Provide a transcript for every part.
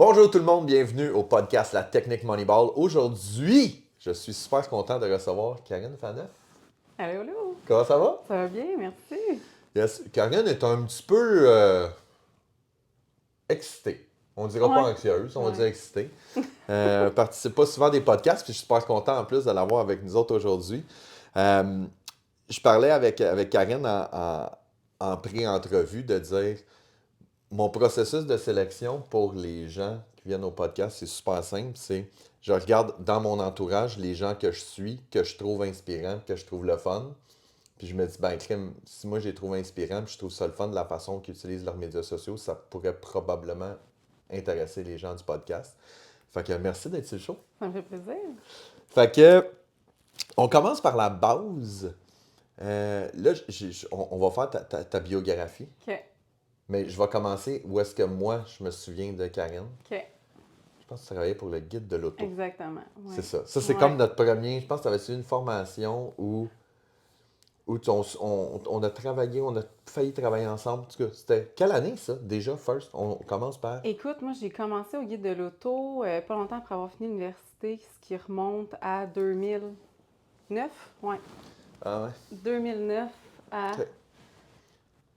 Bonjour tout le monde, bienvenue au podcast La Technique Moneyball. Aujourd'hui, je suis super content de recevoir Karine Faneuf. Allô, allô! Comment ça va? Ça va bien, merci. Yes. Karine est un petit peu excitée. On dira pas Ouais. anxieuse, on va Ouais. dire excitée. Participe pas souvent des podcasts, puis je suis super content en plus de l'avoir avec nous autres aujourd'hui. Je parlais avec Karine en pré-entrevue de dire mon processus de sélection pour les gens qui viennent au podcast, c'est super simple. C'est je regarde dans mon entourage les gens que je suis, que je trouve inspirants, que je trouve le fun. Puis je me dis, ben, crime, si moi je les trouve inspirants, puis je trouve ça le fun de la façon qu'ils utilisent leurs médias sociaux, ça pourrait probablement intéresser les gens du podcast. Fait que merci d'être sur le show. Ça me fait plaisir. Fait que, on commence par la base. Là, on va faire ta biographie. OK. Mais je vais commencer où est-ce que moi, je me souviens de Karine. OK. Je pense que tu travaillais pour le guide de l'auto. Exactement. Ouais. C'est ça. Ça, c'est Ouais. comme notre premier. Je pense que tu avais suivi une formation où on a travaillé, on a failli travailler ensemble. En tout cas, c'était quelle année ça, déjà, first? On commence par. Écoute, moi, j'ai commencé au guide de l'auto pas longtemps après avoir fini l'université, ce qui remonte à 2009. Ouais. Ah ouais. 2009 à. Ok.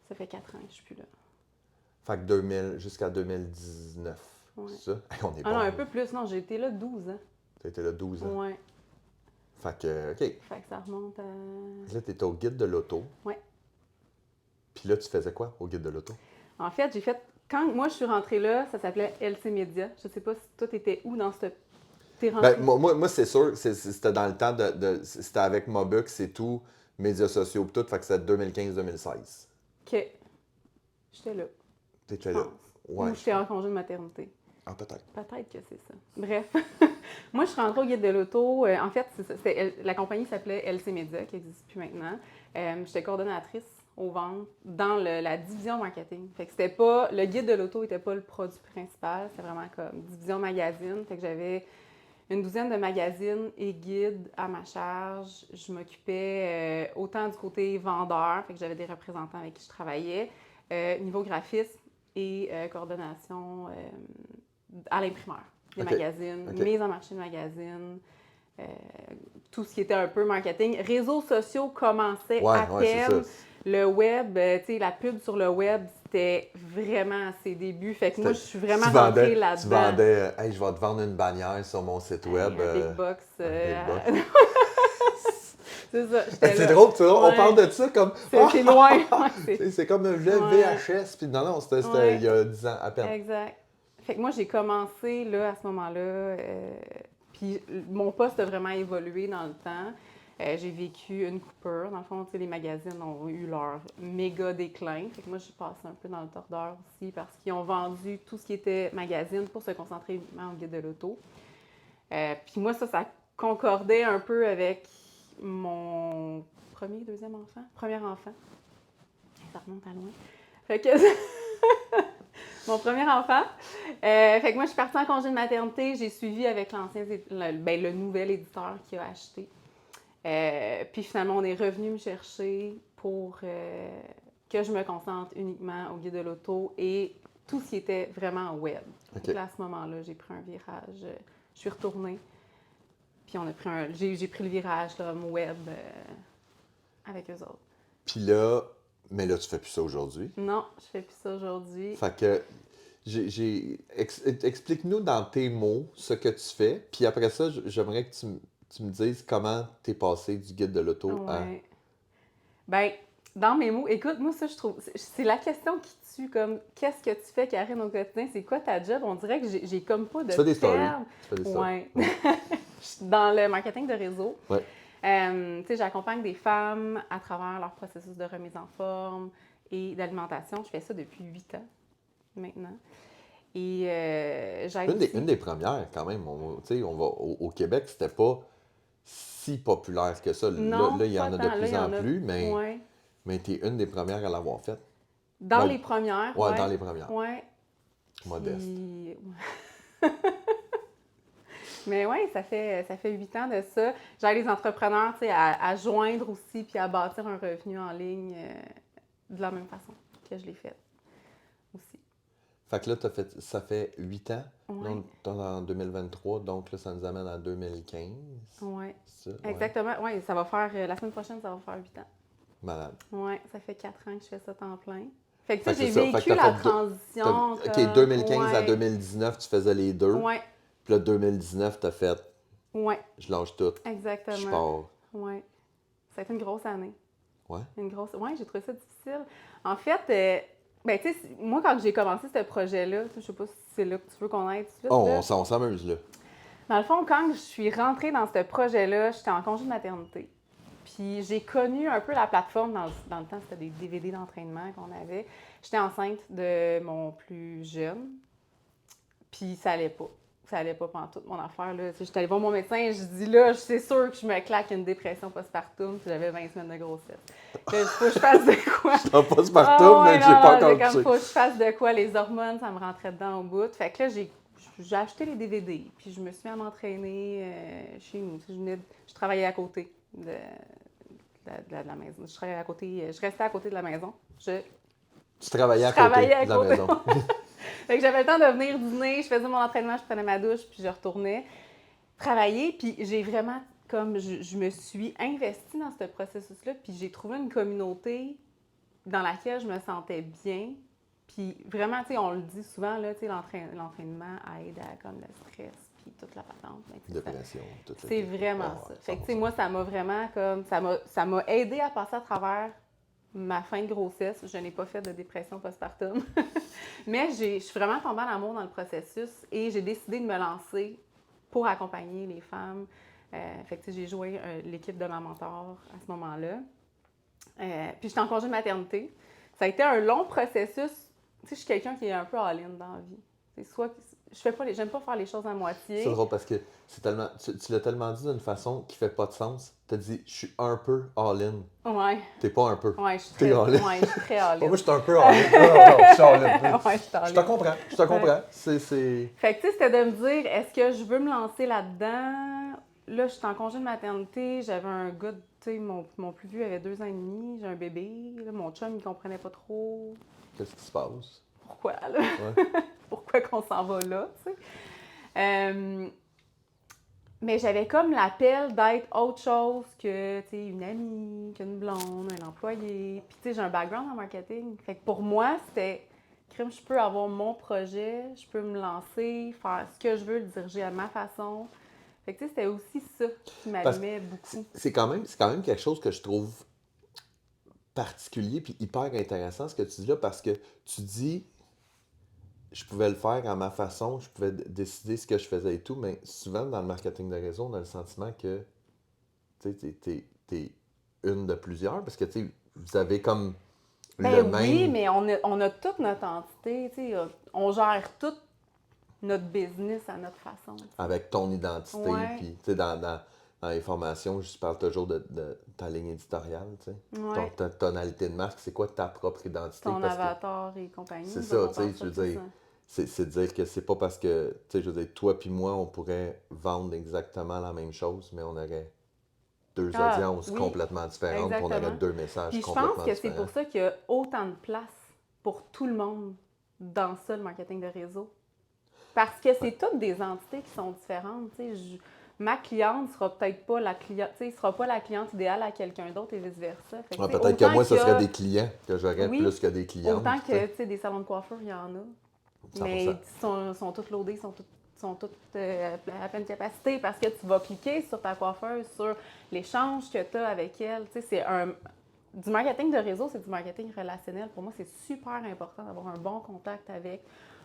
Ça fait 4 ans que je suis plus là. Fait que 2000 jusqu'à 2019. Ouais. C'est ça? Hey, on est Ah bon. non, un peu plus. Non, j'ai été là 12 ans. Tu étais là 12 ans. Ouais. Fait que, OK. Fait que ça remonte à. Là, tu étais au guide de l'auto. Ouais. Puis là, tu faisais quoi au guide de l'auto? En fait, j'ai fait. Quand moi je suis rentrée là, ça s'appelait LC Media. Je sais pas si toi t'étais où dans cette. T'es rentrée. Ben, moi c'est sûr, c'était dans le temps c'était avec Mobux et tout, médias sociaux et tout, fait que c'était 2015-2016. OK. J'étais là. T'étais Je là. pense. Ouais. Ou j'étais en congé de maternité. Ah, peut-être. Peut-être que c'est ça. Bref. Moi, je suis rentrée au guide de l'auto. En fait, la compagnie s'appelait LC Media, qui n'existe plus maintenant. J'étais coordonnatrice aux ventes dans la division marketing. Fait que c'était pas... Le guide de l'auto n'était pas le produit principal. C'était vraiment comme division magazine. Fait que j'avais une douzaine de magazines et guides à ma charge. Je m'occupais autant du côté vendeur. Fait que j'avais des représentants avec qui je travaillais. Niveau graphisme et coordination à l'imprimeur, des magazines, mise en marché de magazines, tout ce qui était un peu marketing. Réseaux sociaux commençaient à peine. Le web, tu sais, la pub sur le web, c'était vraiment à ses débuts. Fait que moi, je suis vraiment rentrée là-dedans. Tu vendais, hey, je vais te vendre une bannière sur mon site web. Un big box. C'est ça. C'est drôle, tu vois, on parle de ça comme. C'est loin. C'est comme un VHS, puis non, c'était il y a 10 ans à peine. Exact. Fait que moi, j'ai commencé là, à ce moment-là. Puis mon poste a vraiment évolué dans le temps. J'ai vécu une coupure. Dans le fond, tu sais, les magazines ont eu leur méga déclin. Fait que moi, je suis passée un peu dans le tordeur aussi parce qu'ils ont vendu tout ce qui était magazine pour se concentrer uniquement au guide de l'auto. Puis moi, ça concordait un peu avec mon deuxième enfant. Premier enfant. Ça remonte à loin. Fait que mon premier enfant. Fait que moi, je suis partie en congé de maternité. J'ai suivi avec le nouvel éditeur qui a acheté. Puis finalement, on est revenu me chercher pour que je me concentre uniquement au guide de l'auto et tout ce qui était vraiment web. Okay. Donc là, à ce moment-là, j'ai pris un virage. Je suis retournée. Puis j'ai pris le virage comme web avec eux autres. Puis là, mais là, tu fais plus ça aujourd'hui? Non, je fais plus ça aujourd'hui. Fait que, explique-nous dans tes mots ce que tu fais. Puis après ça, j'aimerais que tu me dises comment t'es passé du guide de l'auto à... Ben, dans mes mots, écoute, moi, ça, je trouve, c'est la question qui tue, comme, qu'est-ce que tu fais, Karine, au quotidien? C'est quoi ta job? On dirait que j'ai comme pas de Tu fais des stories. Tu fais des stories. Ouais. Je suis dans le marketing de réseau. Ouais. Tu sais, j'accompagne des femmes à travers leur processus de remise en forme et d'alimentation. Je fais ça depuis 8 ans, maintenant. Et une des premières, quand même. Tu sais, on va au Québec, c'était pas si populaire que ça. Non, là, il y en a de plus en plus, mais tu es une des premières à l'avoir faite. Dans les premières, ouais. Dans les premières. Ouais. Modeste. Mais oui, ça fait 8 ans de ça. J'aide les entrepreneurs, tu sais, à joindre aussi puis à bâtir un revenu en ligne de la même façon que je l'ai fait aussi. Fait que là, ça fait 8 ans. Ouais. Là, on est en 2023, donc là, ça nous amène en 2015. Ouais. C'est ça? Exactement. Oui, ça va faire, la semaine prochaine, ça va faire 8 ans. Malade. Oui, ça fait 4 ans que je fais ça temps plein. Fait que Fait ça, que c'est j'ai ça. Fait que vécu la transition OK, comme, 2015 à ouais, 2019, tu faisais les deux. ouais, Puis là, 2019, t'as fait, ouais, je lâche tout, puis je exactement. pars. Ouais. Ça a été une grosse année. Ouais. Ouais, j'ai trouvé ça difficile. En fait, ben, tu sais, moi, quand j'ai commencé ce projet-là, je sais pas si c'est là que tu veux qu'on aille tout de suite, Oh, là. on s'amuse, là. Dans le fond, quand je suis rentrée dans ce projet-là, j'étais en congé de maternité. Puis j'ai connu un peu la plateforme, dans le temps, c'était des DVD d'entraînement qu'on avait. J'étais enceinte de mon plus jeune, puis ça allait pas. Ça allait pas pendant toute mon affaire. Là. Tu sais, j'étais allée voir mon médecin et je dis là, c'est sûr que je me claque une dépression postpartum, puis j'avais 20 semaines de grossesse. Il faut que je fasse de quoi? Je t'en passe partout, mais j'ai pas encore Comme touché. faut que je fasse de quoi, les hormones, ça me rentrait dedans au bout. Fait que là, j'ai acheté les DVD, puis je me suis mis à m'entraîner chez nous. Je travaillais à côté de la maison. Je travaillais à côté, je restais à côté de la maison. Tu travaillais à travaillais côté à de la côté. maison. Fait que j'avais le temps de venir dîner, je faisais mon entraînement, je prenais ma douche, puis je retournais travailler. Puis j'ai vraiment, comme, je me suis investie dans ce processus-là, puis j'ai trouvé une communauté dans laquelle je me sentais bien. Puis vraiment, tu sais, on le dit souvent, là, tu sais, l'entraînement aide à comme le stress, puis toute la patente. Dépression, tout ça. C'est vraiment ça. Fait que, tu sais, moi, ça m'a vraiment comme, ça m'a aidé à passer à travers ma fin de grossesse. Je n'ai pas fait de dépression postpartum. Mais je suis vraiment tombée en amour dans le processus et j'ai décidé de me lancer pour accompagner les femmes. Fait que, tu sais, j'ai joué l'équipe de ma mentor à ce moment-là. Puis j'étais en congé de maternité. Ça a été un long processus. Tu sais, je suis quelqu'un qui est un peu all-in dans la vie. C'est soit j'aime pas faire les choses à moitié. C'est drôle parce que c'est tellement, tu l'as tellement dit d'une façon qui fait pas de sens. T'as dit, je suis un peu all-in. Ouais. T'es pas un peu. Ouais, je suis T'es très, all-in. ouais, je suis très all-in. Moi, je suis un peu all-in. Non, je suis all-in. Ouais, je suis all-in. Je te comprends. Je te comprends. C'est... Fait que, tu sais, c'était de me dire, est-ce que je veux me lancer là-dedans? Là, je suis en congé de maternité, j'avais un gars, tu sais, mon plus vieux avait 2 ans et demi, j'ai un bébé. Là, mon chum, il comprenait pas trop Qu'est-ce qui se passe? pourquoi, là. Ouais. Pourquoi qu'on s'en va là, tu sais. Mais j'avais comme l'appel d'être autre chose que, tu sais, une amie, qu'une blonde, un employé. Puis, tu sais, j'ai un background en marketing. Fait que pour moi, c'était, crime, je peux avoir mon projet, je peux me lancer, faire ce que je veux, le diriger à ma façon. Fait que, tu sais, c'était aussi ça qui m'allumait beaucoup. C'est quand même quelque chose que je trouve particulier puis hyper intéressant ce que tu dis là parce que tu dis je pouvais le faire à ma façon, je pouvais décider ce que je faisais et tout, mais souvent dans le marketing de réseau, on a le sentiment que tu sais, t'es une de plusieurs parce que tu sais, vous avez comme le Ben même oui, mais on a toute notre entité, tu sais, on gère tout notre business à notre façon. T'sais. avec ton identité. Ouais. Puis, tu sais, dans les formations, je parle toujours de ta ligne éditoriale, tu sais. Ouais. Ta tonalité de marque, c'est quoi ta propre identité? Ton Parce que avatar et compagnie. c'est nous ça, autres, tu on sais, pense je veux ça plus, dire, hein. c'est dire que c'est pas parce que, tu sais, je veux dire, toi puis moi, on pourrait vendre exactement la même chose, mais on aurait deux audiences Oui, complètement différentes, puis on aurait exactement. deux messages Puis je complètement pense que c'est différents. pour ça qu'il y a autant de place pour tout le monde dans ça, le marketing de réseau. Parce que c'est toutes des entités qui sont différentes. Tu sais, ma cliente sera peut-être pas la cliente, tu sais, sera pas la cliente idéale à quelqu'un d'autre et vice-versa. Fait que, Ouais, tu sais, peut-être que autant moi, ce qu'il y serait a- des clients que j'aurais Oui, plus que des clientes. autant tu sais. que, tu sais, des salons de coiffure, il y en a. 100%. Mais ils sont tous loadés, sont toutes à pleine capacité parce que tu vas cliquer sur ta coiffeuse, sur l'échange que tu as avec elle. Tu sais, du marketing de réseau, c'est du marketing relationnel. Pour moi, c'est super important d'avoir un bon contact avec,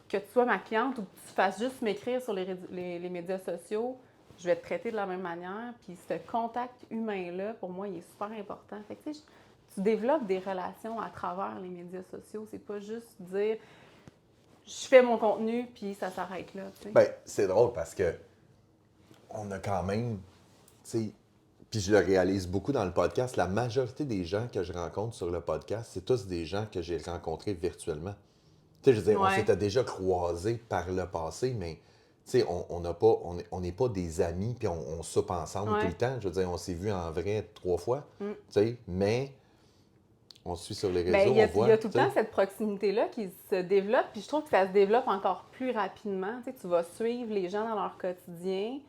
que tu sois ma cliente ou que tu fasses juste m'écrire sur les médias sociaux. Je vais te traiter de la même manière. Puis ce contact humain-là, pour moi, il est super important. Fait que, tu sais, tu développes des relations à travers les médias sociaux. C'est pas juste dire je fais mon contenu, puis ça s'arrête là, tu sais. Ben, c'est drôle parce que on a quand même, tu sais, puis je le réalise beaucoup dans le podcast, la majorité des gens que je rencontre sur le podcast, c'est tous des gens que j'ai rencontrés virtuellement. Tu sais, je veux dire, on Ouais. s'était déjà croisés par le passé, mais tu sais, on n'est pas des amis, puis on soupe ensemble Ouais. tout le temps. Je veux dire, on s'est vus en vrai 3 fois, Mm. tu sais, mais On se suit sur les Ben, réseaux, on il voit. y a tout le tu sais. temps cette proximité-là qui se développe, puis je trouve que ça se développe encore plus rapidement. Tu sais, tu vas suivre les gens dans leur quotidien.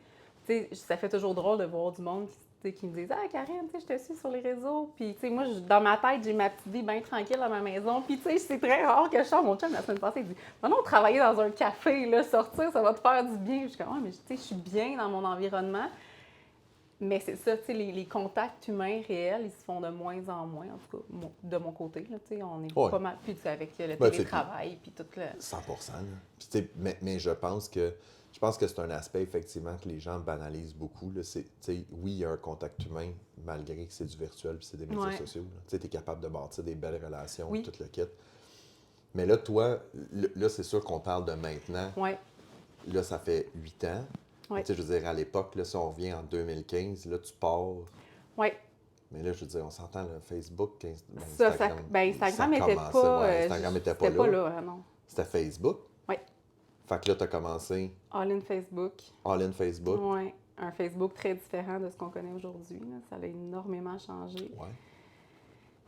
Tu sais, ça fait toujours drôle de voir du monde qui me disent « Ah, Karine, tu sais, je te suis sur les réseaux. » Puis, tu sais, moi, dans ma tête, j'ai ma petite vie bien tranquille à ma maison. Puis, tu sais, c'est très rare que je sors. Mon chum, la semaine passée, il dit « Maintenant, travailler dans un café, là, sortir, ça va te faire du bien. » Je suis comme « Ouais, mais tu sais, je suis bien dans mon environnement. » Mais c'est ça, tu sais, les contacts humains réels, ils se font de moins en moins, en tout cas, de mon côté, là, tu sais, on est Ouais. pas mal plus, tu sais, avec le Ben, tu sais, télétravail, puis tout le... 100%. Là. Puis, tu sais, mais je pense que c'est un aspect, effectivement, que les gens banalisent beaucoup. Là. Tu sais, oui, il y a un contact humain, malgré que c'est du virtuel puis c'est des médias Ouais. sociaux. Tu es capable de bâtir des belles relations, Oui. tout le kit. Mais là, toi, là, c'est sûr qu'on parle de maintenant. Ouais. Là, ça fait 8 ans. Ouais. Tu sais, je veux dire, à l'époque, là, si on revient en 2015, là, tu pars. Ouais. Mais là, je veux dire, on s'entend, là, Facebook, Instagram n'était commençait, pas... Instagram n'était pas c'était là. non. C'était Facebook. Oui. Fait que là, tu as commencé All-in Facebook. All-in Facebook. Oui. Un Facebook très différent de ce qu'on connaît aujourd'hui. Là. Ça a énormément changé. Ouais.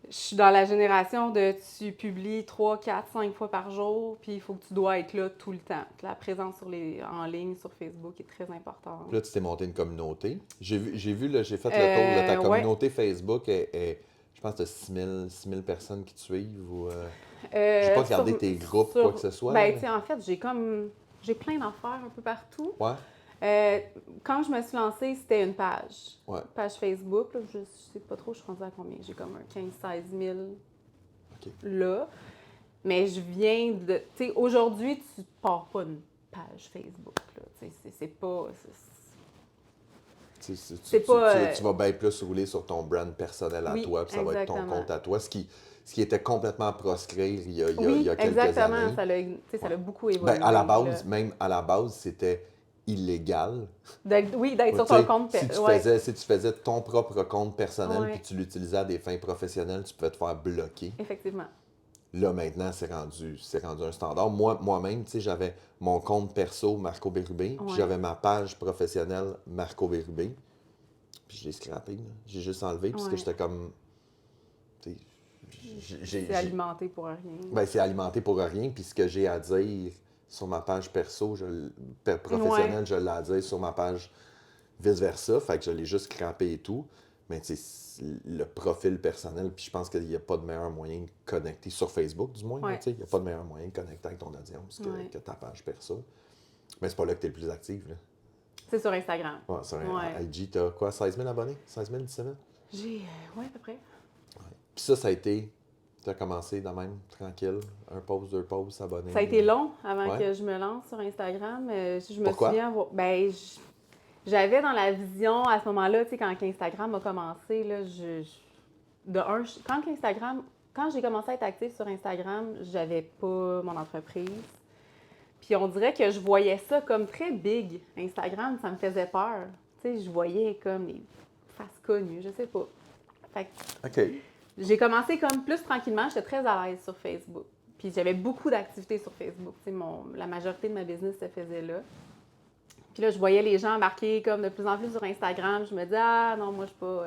Je suis dans la génération de tu publies 3, 4, 5 fois par jour, puis il faut que tu dois être là tout le temps. La présence en ligne sur Facebook est très importante. Puis là, tu t'es monté une communauté. J'ai vu là, j'ai fait le tour de ta communauté Facebook. Je pense que tu as 6 000 personnes qui te suivent. Ou, j'ai pas regardé tes groupes, quoi que ce soit. Ben, là, tu sais, en fait, j'ai plein d'affaires un peu partout. Ouais. Quand je me suis lancée, c'était une page. Ouais. Page Facebook. Là, je sais pas trop, je suis rendue à combien? J'ai comme un 15-16 000 là. Mais je viens de... Tu sais, aujourd'hui, tu pars pas une page Facebook. Tu sais, c'est pas... Tu vas bien plus rouler sur ton brand personnel à toi, puis ça va être ton compte à toi. Ce qui était complètement proscrit il y a quelques exactement. années. Ça l'a beaucoup évolué. Ben, à la base, même à la base, c'était illégal. D'être sur ton compte personnel. Si tu faisais ton propre compte personnel puis tu l'utilisais à des fins professionnelles, tu pouvais te faire bloquer. Effectivement. Là, maintenant, c'est rendu un standard. Moi-même, tu sais, j'avais mon compte perso, Marco Bérubé, puis j'avais ma page professionnelle, Marco Bérubé. Puis je l'ai scrappé, là. J'ai juste enlevé, puisque j'étais comme... C'est alimenté pour rien. Ben, c'est alimenté pour rien, puis ce que j'ai à dire sur ma page perso, professionnelle, je l'ai à dire sur ma page vice-versa, fait que je l'ai juste scrappé et tout. Mais tu sais, le profil personnel, puis je pense qu'il n'y a pas de meilleur moyen de connecter, sur Facebook du moins, tu sais, il n'y a pas de meilleur moyen de connecter avec ton audience que ta page perso. Mais c'est pas là que tu es le plus actif, là. C'est sur Instagram. Ouais, sur IG, tu as quoi, 16 000 abonnés? 16 000, 17 000? J'ai, à peu près. Ouais. Puis ça a été, tu as commencé de même, tranquille, un post, 2 posts, s'abonner. Ça a été long avant que je me lance sur Instagram. Je me souviens, j'avais dans la vision à ce moment-là, tu sais, quand Instagram a commencé, là, quand j'ai commencé à être active sur Instagram, j'avais pas mon entreprise. Puis on dirait que je voyais ça comme très big. Instagram, ça me faisait peur. Tu sais, je voyais comme les faces connues, je sais pas. Fait que OK. j'ai commencé comme plus tranquillement, j'étais très à l'aise sur Facebook. Puis j'avais beaucoup d'activités sur Facebook. Tu sais, la majorité de ma business se faisait là. Puis là, je voyais les gens embarquer comme de plus en plus sur Instagram. Je me disais, ah non, moi, je suis pas...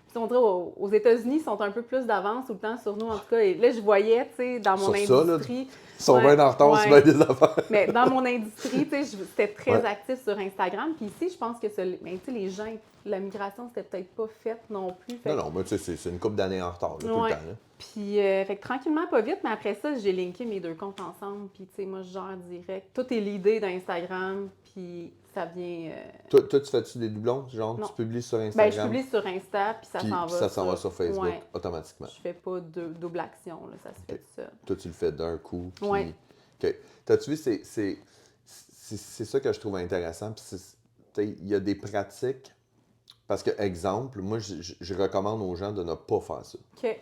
Puis on dirait, aux États-Unis, ils sont un peu plus d'avance tout le temps sur nous, en tout cas. Et là, je voyais, tu sais, dans mon industrie... Ils sont bien en retard sur bien des affaires. Mais dans mon industrie, tu sais, j'étais très active sur Instagram. Puis ici, je pense que mais, tu sais, les gens, la migration, c'était peut-être pas faite non plus. Non, mais tu sais, c'est une couple d'années en retard, là, tout le temps. Là. Puis, fait que tranquillement, pas vite, mais après ça, j'ai linké mes 2 comptes ensemble. Puis, tu sais, moi, je gère direct. Tout est l'idée d'Instagram, puis ça vient... Toi, tu fais-tu des doublons? Genre, tu publies sur Instagram? Ben, je publie sur Insta, puis ça s'en va sur Facebook, automatiquement. Je fais pas de double action, là, ça se fait tout seul. Toi, tu le fais d'un coup, puis... Oui. OK. T'as-tu vu, c'est ça que je trouve intéressant, puis il y a des pratiques... Parce que, exemple, moi, je recommande aux gens de ne pas faire ça. OK.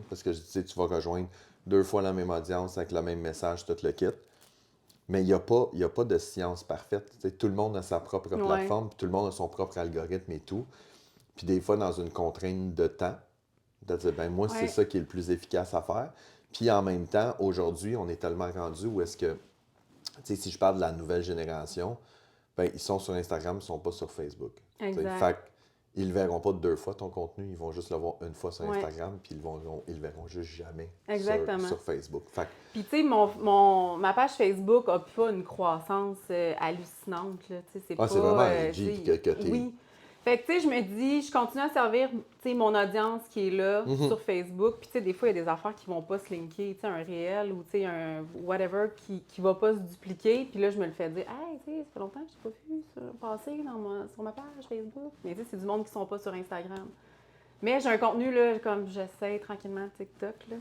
Parce que tu vas rejoindre 2 fois la même audience avec le même message, tout le kit. Mais il n'y a pas de science parfaite. T'sais, tout le monde a sa propre plateforme, puis tout le monde a son propre algorithme et tout. Puis des fois, dans une contrainte de temps, de dire, ben moi, c'est ça qui est le plus efficace à faire. Puis en même temps, aujourd'hui, on est tellement rendu où est-ce que, si je parle de la nouvelle génération, ben ils sont sur Instagram, ils ne sont pas sur Facebook. Exact. Fait ils le verront pas 2 fois ton contenu, ils vont juste le voir une fois sur Ouais. Instagram, puis ils le verront juste jamais Exactement. sur Facebook. Fait que, Puis, tu sais, ma page Facebook a pas une croissance hallucinante, là. Tu sais, c'est pas... c'est vraiment tu legit sais, que t'es... oui. Fait que, tu sais, je me dis, je continue à servir, tu sais, mon audience qui est là sur Facebook. Puis, tu sais, des fois, il y a des affaires qui vont pas se linker, tu sais, un réel ou, tu sais, un whatever qui va pas se dupliquer. Puis là, je me le fais dire, hey, tu sais, ça fait longtemps que je t'ai pas vu passer sur ma page Facebook. Mais, tu sais, c'est du monde qui sont pas sur Instagram. Mais j'ai un contenu, là, comme j'essaie tranquillement TikTok, là.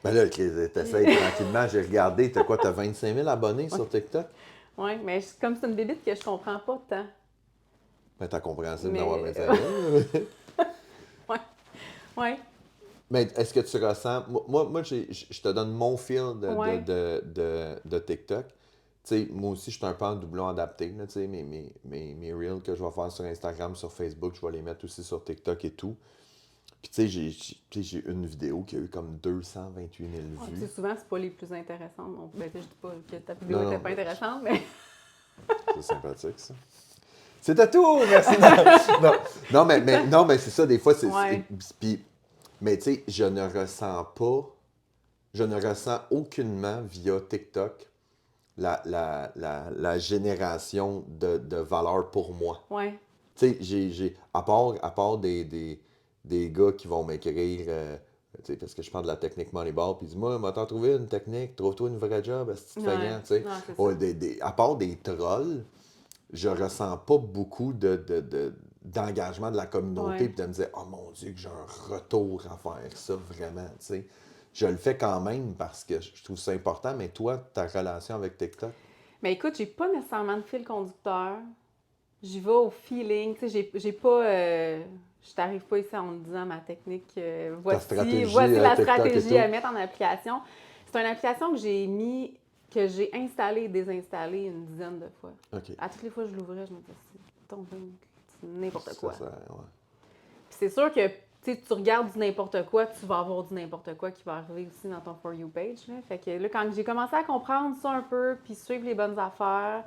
Ben là, t'essayes tranquillement, j'ai regardé, t'as 25 000 abonnés sur TikTok? Oui, mais comme c'est une bébite que je comprends pas tant. Ben, t'as compréhensible d'avoir Mais 25 000. ouais, ouais, Mais est-ce que tu ressens... Moi je te donne mon feel ouais. de TikTok. Tu sais, moi aussi, je suis un peu en doublon adapté. Là, tu sais, mes reels que je vais faire sur Instagram, sur Facebook, je vais les mettre aussi sur TikTok et tout. Puis tu sais, j'ai une vidéo qui a eu comme 228 000 Tu vues. sais, souvent, c'est pas les plus intéressantes. Donc, ben, tu sais, je dis pas que ta vidéo Non, était non, pas mais intéressante, mais c'est sympathique, ça. C'était tout! Merci! Non, mais c'est ça, des fois, ouais, mais tu sais, je ne ressens aucunement via TikTok la génération de valeur pour moi. ouais, Tu sais, à part des gars qui vont m'écrire, tu sais, parce que je parle de la technique Moneyball, puis ils disent, moi, m'a t'en trouvé une technique, trouve-toi une vraie job, est-ce que tu te ouais. fais tu sais. Non, c'est ça. Ouais, à part des trolls, je ressens pas beaucoup d'engagement de la communauté, Ouais. puis de me dire, oh mon Dieu, que j'ai un retour à faire ça, vraiment, tu sais. Je le fais quand même parce que je trouve ça important, mais toi, ta relation avec TikTok, Mais écoute, j'ai pas nécessairement de fil conducteur. J'y vais au feeling. Tu sais, j'ai pas. Je t'arrive pas ici en me disant ma technique. ta Voici, stratégie voici la TikTok et stratégie à tout. mettre en application. C'est une application que j'ai installée et désinstallée une dizaine de fois. OK. À toutes les fois que je l'ouvrais, je me disais, c'est tombé, c'est n'importe quoi. Ça, ouais. Puis c'est sûr que tu regardes du n'importe quoi, tu vas avoir du n'importe quoi qui va arriver aussi dans ton For You page. Là. Fait que là, quand j'ai commencé à comprendre ça un peu, puis suivre les bonnes affaires,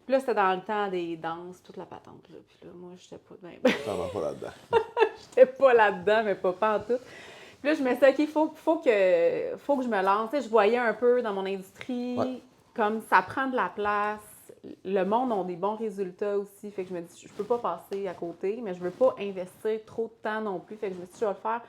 puis là, c'était dans le temps des danses, toute la patente. Là. Puis là, moi, j'étais pas T'en vas pas là-dedans. j'étais pas là-dedans, mais pas en tout. Puis là, je me suis dit, OK, faut que je me lance. Tu sais, je voyais un peu dans mon industrie, Ouais. comme ça prend de la place. Le monde a des bons résultats aussi. Fait que je me dis, je peux pas passer à côté, mais je veux pas investir trop de temps non plus. Fait que je me suis dit, je vais le faire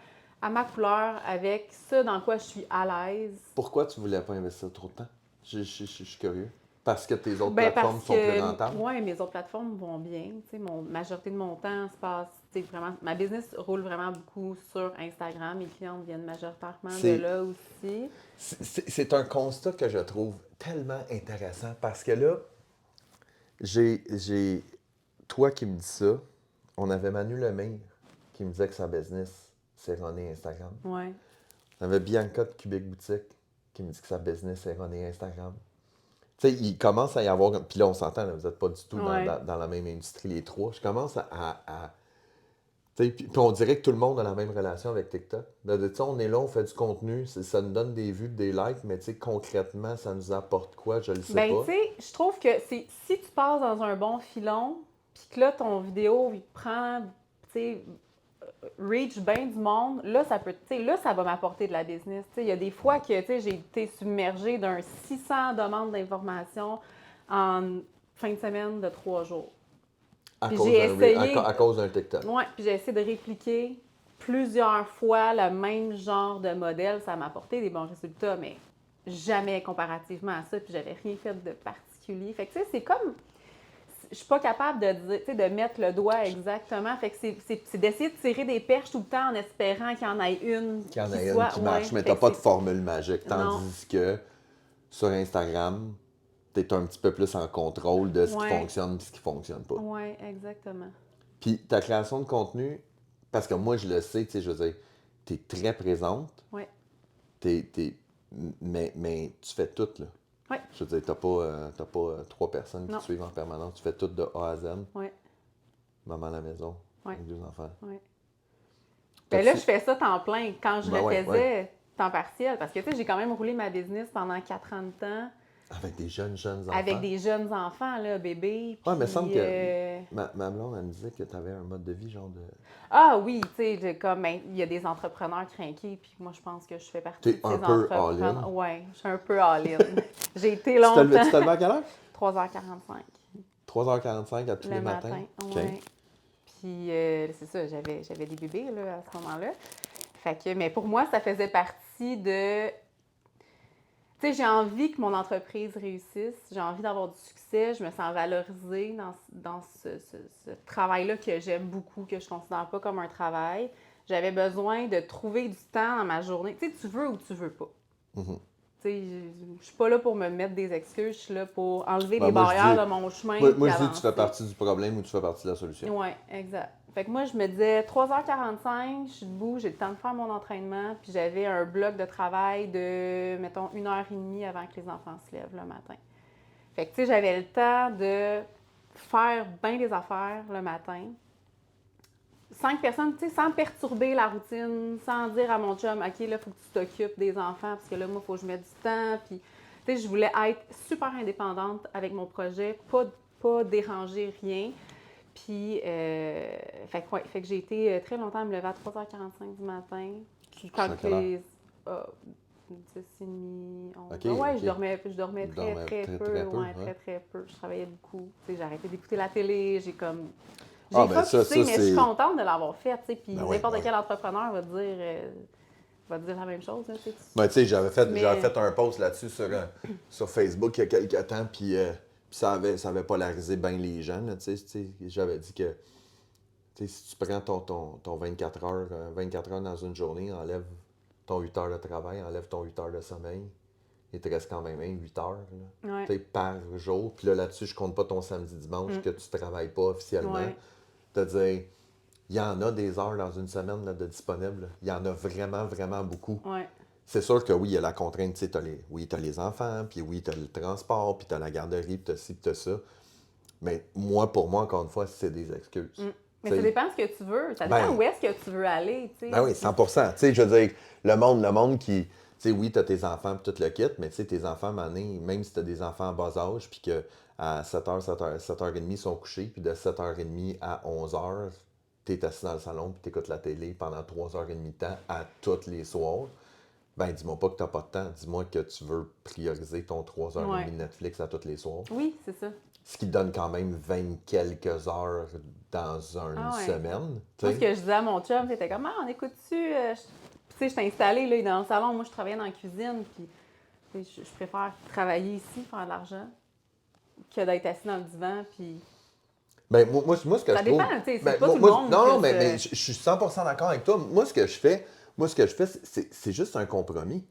à ma couleur, avec ça dans quoi je suis à l'aise. Pourquoi tu voulais pas investir trop de temps? Je suis curieux. Parce que tes autres Ben plateformes parce sont plus que, rentables? ouais, mes autres plateformes vont bien. Tu sais, majorité de mon temps se passe, tu sais, vraiment, ma business roule vraiment beaucoup sur Instagram. Mes clientes viennent majoritairement de C'est là aussi. c'est un constat que je trouve tellement intéressant parce que là, j'ai toi qui me dis ça, on avait Manu Lemire qui me disait que sa business, c'est runner Instagram. Ouais, On avait Bianca de Cubic Boutique qui me dit que sa business, c'est runner Instagram. Tu sais, il commence à y avoir... Puis là, on s'entend, là, vous n'êtes pas du tout ouais. dans la même industrie, les trois. Je commence tu sais, puis on dirait que tout le monde a la même relation avec TikTok. Tu sais, on est là, on fait du contenu, ça nous donne des vues, des likes, mais tu sais, concrètement, ça nous apporte quoi, je le sais Ben, pas. tu sais, je trouve que si tu passes dans un bon filon, puis que là, ton vidéo, il prend, tu sais, reach bien du monde, là, ça peut, tu sais, là, ça va m'apporter de la business. Tu sais, il y a des fois que, tu sais, j'ai été submergée d'un 600 demandes d'informations en fin de semaine de 3 jours. À Puis cause j'ai essayé, à cause d'un TikTok. ouais, puis j'ai essayé de répliquer plusieurs fois le même genre de modèle. Ça m'a apporté des bons résultats, mais jamais comparativement à ça. Puis j'avais rien fait de particulier. Fait que, tu sais, c'est comme... Je suis pas capable de dire, tu sais, de mettre le doigt exactement. Fait que c'est d'essayer de tirer des perches tout le temps en espérant qu'il y en ait une Qu'il y en a qui une soit... qui marche, ouais, mais fait t'as que pas de formule magique. Non. Tandis que sur Instagram, t'es un petit peu plus en contrôle de ce qui Ouais. fonctionne et ce qui fonctionne pas. Ouais, exactement. Puis ta création de contenu, parce que moi je le sais, tu sais, je veux dire, t'es très présente, Ouais. mais tu fais tout, là. Ouais. Je veux dire, t'as pas 3 personnes qui Non. te suivent en permanence, tu fais tout de A à Z. Ouais. Maman à la maison, Ouais. avec 2 enfants. Ouais. Ben là, je fais ça temps plein. Quand je Ben le ouais, faisais, ouais. temps partiel, parce que tu sais, j'ai quand même roulé ma business pendant 4 ans de temps. Avec des jeunes enfants. Avec des jeunes enfants, là, bébés. Ouais, mais il me semble que euh, ma blonde, elle me disait que tu avais un mode de vie genre de... Ah oui, tu sais, comme il y a des entrepreneurs crinqués, puis moi, je pense que je fais partie de T'es ces un peu entrepreneurs. all-in. Ouais, je suis un peu all-in. J'ai été Tu te longtemps. levais à quelle heure? 3h45 3h45 à tous les le matins. matin. OK. Ouais. Puis c'est ça, j'avais des bébés là, à ce moment-là. Fait que, mais pour moi, ça faisait partie de... Tu sais, j'ai envie que mon entreprise réussisse, j'ai envie d'avoir du succès, je me sens valorisée dans ce travail-là que j'aime beaucoup, que je ne considère pas comme un travail. J'avais besoin de trouver du temps dans ma journée. Tu sais, tu veux ou tu veux pas. Mhm. Tu sais, je suis pas là pour me mettre des excuses, je suis là pour enlever Ben, les moi, je barrières dis- de mon chemin Moi, puis je dis que tu fais avancer. partie du problème ou tu fais partie de la solution. Oui, exact. Fait que moi, je me disais 3h45, je suis debout, j'ai le temps de faire mon entraînement, puis j'avais un bloc de travail de, mettons, 1h30 avant que les enfants se lèvent le matin. Fait que, tu sais, j'avais le temps de faire bien des affaires le matin. 5 personnes, tu sais, sans perturber la routine, sans dire à mon chum, OK, là, il faut que tu t'occupes des enfants, parce que là, moi, il faut que je mette du temps. Puis, tu sais, je voulais être super indépendante avec mon projet, pas déranger rien. Puis, fait que j'ai été très longtemps à me lever à 3h45 du matin. Puis quand Jusqu'à quelle heure? les... 10h30, 11h. OK, Ouais, OK. je dormais Tu très, dormais très très, peu. très peu, Ouais, hein? très peu. Je travaillais beaucoup. Tu sais, j'ai arrêté d'écouter la télé. J'ai Ah, ben ça, focusé, mais je suis c'est... contente de l'avoir fait, tu sais. Puis Ben oui, n'importe ben oui. quel entrepreneur va te dire la même chose, hein, tu sais. Ben, tu sais, j'avais Mais- fait un post là-dessus sur Facebook il y a quelques temps, puis ça avait polarisé bien les gens, là, tu sais. J'avais dit que, tu sais, si tu prends ton 24 heures dans une journée, enlève ton 8 heures de travail, enlève ton 8 heures de sommeil, il te reste quand même 8 heures, là, Ouais. tu sais, par jour. Puis là-dessus, je compte pas ton samedi-dimanche que tu travailles pas officiellement. Ouais. Te dire, il y en a des heures dans une semaine là, de disponibles. Il y en a vraiment, vraiment beaucoup. Ouais. C'est sûr que oui, il y a la contrainte, tu sais, t'as les enfants, puis oui, t'as le transport, puis t'as la garderie, puis t'as ci, puis t'as ça. Mais pour moi, encore une fois, c'est des excuses. Mais Tu ça sais, dépend ce que tu veux. Ça Ben- dépend où est-ce que tu veux aller, tu sais. Ben oui, 100%. Tu sais, je veux dire, le monde qui... Tu sais, oui, t'as tes enfants puis tout le kit, mais tu sais, tes enfants, à un moment donné, même si t'as des enfants en bas âge, puis qu'à 7h30, ils sont couchés, puis de 7h30 à 11h, t'es assis dans le salon, puis t'écoutes la télé pendant 3h30 de temps à tous les soirs, ben dis-moi pas que t'as pas de temps. Dis-moi que tu veux prioriser ton 3h30 Ouais. de Netflix à tous les soirs. Oui, c'est ça. Ce qui donne quand même 20 quelques heures dans une Ah ouais. semaine. tu Moi, sais. ce que je disais à mon chum, c'était comme, on écoute-tu? Tu sais, j'étais installée là, dans le salon. Moi, je travaillais dans la cuisine. Puis, tu sais, je préfère travailler ici, faire de l'argent, que d'être assis dans le divan. Puis, Ben, moi, ce que ça je trouve... dépend, tu sais, c'est Ben, pas tout le monde. non, que mais se- je suis 100% d'accord avec toi. Moi, ce que je fais, c'est juste un compromis.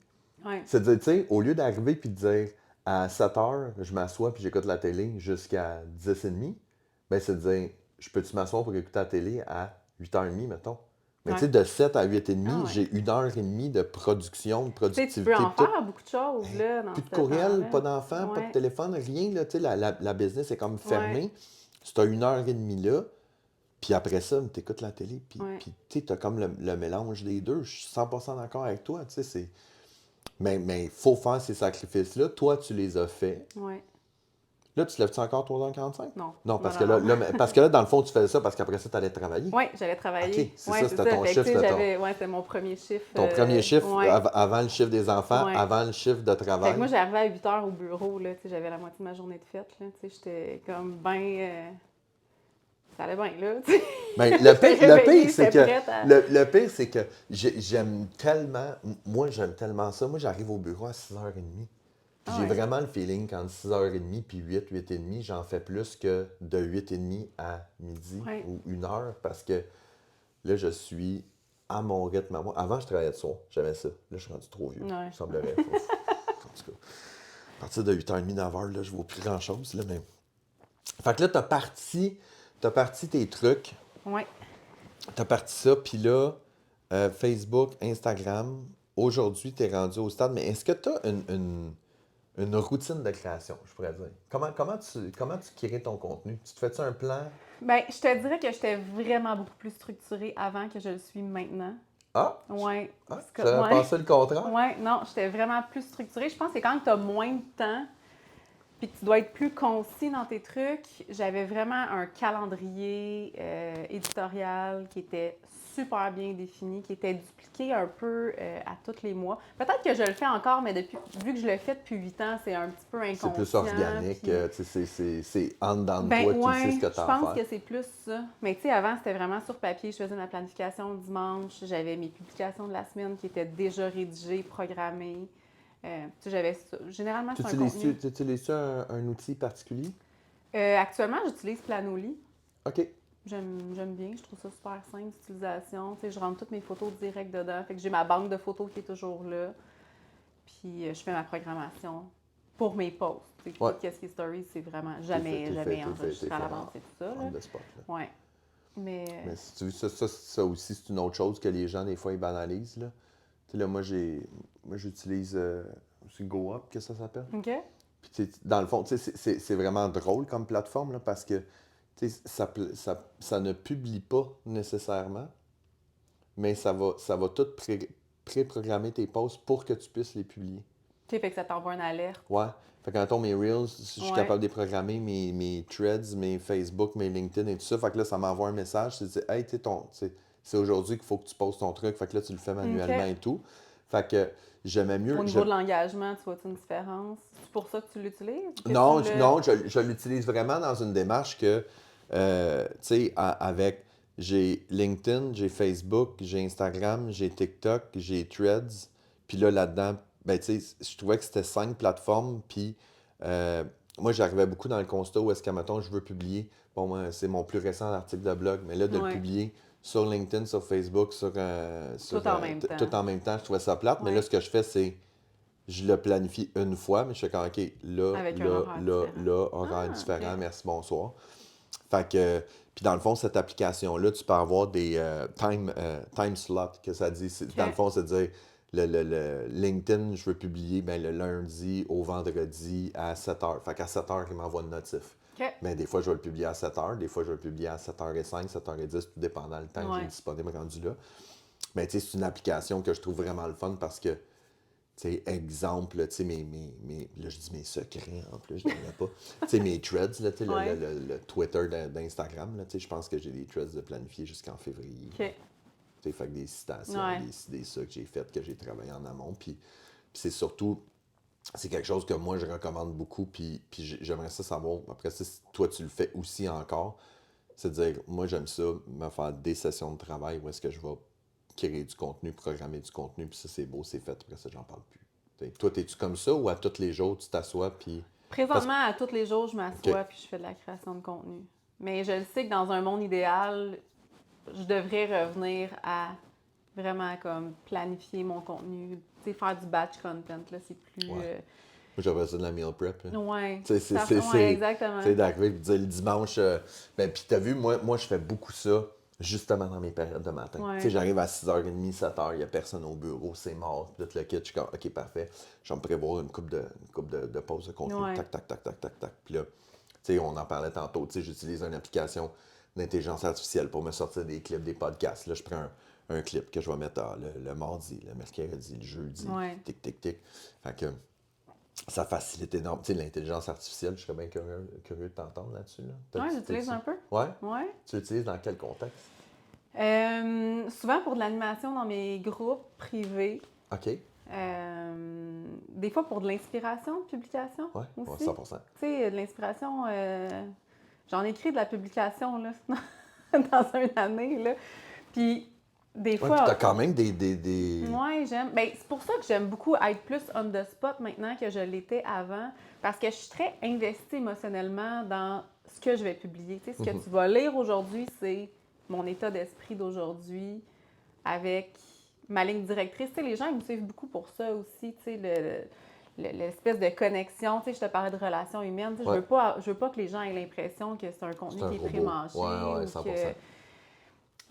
Ouais. C'est de dire, tu sais, au lieu d'arriver puis de dire à 7 heures, je m'assois puis j'écoute la télé jusqu'à 10h30, ben c'est de dire, je peux-tu m'asseoir pour écouter la télé à 8h30, mettons? Mais tu sais, Ouais. de 7 à 8h30, Ah ouais. j'ai 1h30 de production, de Tu sais, tu productivité. peux en puis tout. faire beaucoup de choses, là, dans Plus de ce courriel, temps-là. pas d'enfants, pas de Ouais. téléphone, rien. Là, tu sais, la business est comme fermée. Ouais. C'est à 1h30 là. Puis après ça, tu écoutes la télé. Puis, Ouais. tu as comme le mélange des deux. Je suis 100% d'accord avec toi. Tu sais, mais il faut faire ces sacrifices-là. Toi, tu les as faits. Ouais. Là, tu te lèves-tu encore 3h45? Non. Non, parce Non, que non, là, non. parce que là, dans le fond, tu faisais ça parce qu'après ça, tu allais travailler. Oui, j'allais travailler. OK, c'est Ouais, ça, c'était ton Fait que, chiffre. tu sais, C'était ouais, c'était mon premier chiffre. ton premier chiffre Ouais. avant le chiffre des enfants, Ouais. avant le chiffre de Fait travail. que moi, j'arrivais à 8 h au bureau, là, tu sais, j'avais la moitié de ma journée de fête, là, tu sais, j'étais comme bien... ça allait bien, là, tu sais. Ben, le pire, c'est que j'aime tellement, moi, j'aime tellement ça. Moi, j'arrive au bureau à 6h30. Puis Ah j'ai ouais. vraiment le feeling qu'entre 6h30 puis 8h30, j'en fais plus que de 8h30 à midi Ouais. ou 1h parce que là, je suis à mon rythme à moi. Avant, je travaillais de soir. J'avais ça. Là, je suis rendu trop vieux. Ouais. Il semblerait. En tout cas, à partir de 8h30, 9h, là, je ne vaux plus grand-chose. Là, mais... Fait que là, t'as parti tes trucs. Ouais. T'as parti ça, puis là, Facebook, Instagram, aujourd'hui, t'es rendu au stade. Mais est-ce que t'as une routine de création, je pourrais dire? Comment tu crées ton contenu? Tu te fais-tu un plan? Ben, je te dirais que j'étais vraiment beaucoup plus structurée avant que je le suis maintenant. Ah! Ouais. J'aurais pensé le contraire. Ouais, non, j'étais vraiment plus structurée. Je pense que c'est quand tu as moins de temps puis tu dois être plus concis dans tes trucs. J'avais vraiment un calendrier éditorial qui était super bien défini, qui était dupliqué un peu à tous les mois. Peut-être que je le fais encore, mais vu que je le fais depuis 8 ans, c'est un petit peu inconscient. C'est plus organique, puis... c'est en dedans de Ben toi, tu ouais, sais ce que tu je as à pense faire. que c'est plus ça. Mais tu sais, avant, c'était vraiment sur papier. Je faisais ma planification le dimanche. J'avais mes publications de la semaine qui étaient déjà rédigées, programmées. Tu sais, j'avais ça. Généralement, c'est un contenu. Tu utilises-tu un outil particulier? Actuellement, j'utilise Planoly. OK. J'aime bien, je trouve ça super simple d'utilisation. Tu sais, je rentre toutes mes photos direct dedans. Fait que j'ai ma banque de photos qui est toujours là. Puis je fais ma programmation pour mes posts. Tu sais, Ouais. tout ce qui est story, c'est vraiment jamais enregistré à l'avance et tout ça. On the spot, là. Ouais. Mais si tu veux, ça aussi, c'est une autre chose que les gens, des fois, ils banalisent, là. Tu sais, là, moi, j'utilise c'est GoUp, que ça s'appelle. OK. Puis, tu sais, dans le fond, tu sais, c'est vraiment drôle comme plateforme, là, parce que, tu sais, ça ne publie pas nécessairement, mais ça va tout pré-programmer tes posts pour que tu puisses les publier. OK, fait que ça t'envoie une alerte. Ouais. Fait que, mettons, mes Reels, je suis Ouais. capable de les programmer, mes Threads, mes Facebook, mes LinkedIn et tout ça. Fait que là, ça m'envoie un message. C'est hey, tu sais, c'est aujourd'hui qu'il faut que tu postes ton truc. Fait que là, tu le fais manuellement OK. et tout. Fait que j'aimais mieux. Au niveau de l'engagement, tu vois-tu une différence? C'est pour ça que tu l'utilises? Non, je l'utilise vraiment dans une démarche que, tu sais, j'ai LinkedIn, j'ai Facebook, j'ai Instagram, j'ai TikTok, j'ai Threads. Puis là-dedans, ben, tu sais, je trouvais que c'était 5 plateformes. Puis moi, j'arrivais beaucoup dans le constat où est-ce qu'à mettons, je veux publier. Bon, moi, c'est mon plus récent article de blog, mais là, de le publier sur LinkedIn, sur Facebook, tout en même temps. tout en même temps, je trouvais ça plate. Mais là, ce que je fais, c'est je le planifie une fois, mais je fais comme, OK, Avec un horaire différent. horaire différent, OK. merci, bonsoir. Fait que, puis dans le fond, cette application-là, tu peux avoir des time slots, que ça dit. Dans le fond, c'est dire, le LinkedIn, je veux publier le lundi au vendredi à 7h. Fait qu'à 7h, il m'envoie une notif. OK. Mais des fois, je vais le publier à 7h, des fois, je vais le publier à 7h05, 7h10, tout dépendant le temps que j'ai disponible rendu là. Mais tu sais, c'est une application que je trouve vraiment le fun parce que, tu sais, exemple, tu sais, là, je dis mes secrets, en plus, je ne dirais pas. Tu sais, mes threads, là, tu sais, le Twitter d'Instagram, là, tu sais, je pense que j'ai des threads de planifier jusqu'en février. OK. Tu sais, fait que des citations, des ça que j'ai faites, que j'ai travaillé en amont. Puis c'est surtout, c'est quelque chose que moi, je recommande beaucoup. Puis j'aimerais ça savoir, après ça, si toi, tu le fais aussi encore, c'est de dire, moi, j'aime ça, me faire des sessions de travail où est-ce que je vais créer du contenu, programmer du contenu, puis ça, c'est beau, c'est fait. Après ça, j'en parle plus. Toi, es-tu comme ça ou à tous les jours, tu t'assois, puis... Présentement, à tous les jours, je m'assois puis je fais de la création de contenu. Mais je le sais que dans un monde idéal, je devrais revenir à vraiment comme planifier mon contenu. Tu sais, faire du batch content, là, c'est plus... Moi, j'appelle ça de la meal prep. Ouais. C'est exactement. Tu sais, d'arriver et de dire le dimanche... ben, puis t'as vu, moi, je fais beaucoup ça justement dans mes périodes de matin. Tu sais, j'arrive à 6h30, 7h, il n'y a personne au bureau, c'est mort. Puis là, le kit, je suis comme, OK, parfait. Je vais me prévoir une coupe de pause de contenu. Tac, tac, tac, tac, tac, tac. Puis là, tu sais, on en parlait tantôt, tu sais, j'utilise une application d'intelligence artificielle pour me sortir des clips, des podcasts. Là, je prends un clip que je vais mettre le mardi, le mercredi, le jeudi, tic, tic, tic. Fait que ça facilite énormément. Tu sais, l'intelligence artificielle, je serais bien curieux de t'entendre là-dessus. Là. Oui, j'utilise un peu. Ouais? Ouais. Tu l'utilises dans quel contexte? Souvent pour de l'animation dans mes groupes privés. OK. Des fois pour de l'inspiration de publication aussi. 100%. Tu sais, de l'inspiration, j'en ai écrit de la publication là, dans une année. Là. Puis des fois... tu as quand même des... Oui, j'aime. Ben, c'est pour ça que j'aime beaucoup être plus on the spot maintenant que je l'étais avant. Parce que je suis très investie émotionnellement dans ce que je vais publier. Tu sais, ce que tu vas lire aujourd'hui, c'est mon état d'esprit d'aujourd'hui avec ma ligne directrice. Tu sais, les gens, ils me suivent beaucoup pour ça aussi. Tu sais, l'espèce de connexion. Tu sais, je te parlais de relations humaines. Tu sais, je veux pas que les gens aient l'impression que c'est un contenu qui est pré-mâché. Ouais, 100%.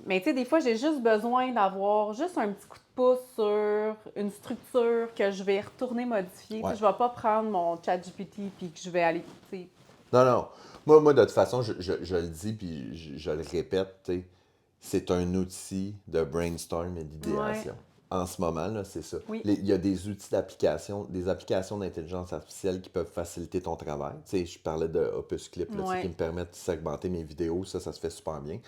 Mais tu sais, des fois, j'ai juste besoin d'avoir juste un petit coup de pouce sur une structure que je vais retourner modifier. Je vais pas prendre mon ChatGPT puis que je vais aller, tu sais. Non. Moi, de toute façon, je le dis puis je le répète, tu sais, c'est un outil de brainstorm et d'idéation. en ce moment, là, c'est ça. Oui. Il y a des outils d'application, des applications d'intelligence artificielle qui peuvent faciliter ton travail. Tu sais, je parlais de Opus Clip, là, tu sais, Ouais. qui me permettent de segmenter mes vidéos. Ça se fait super bien.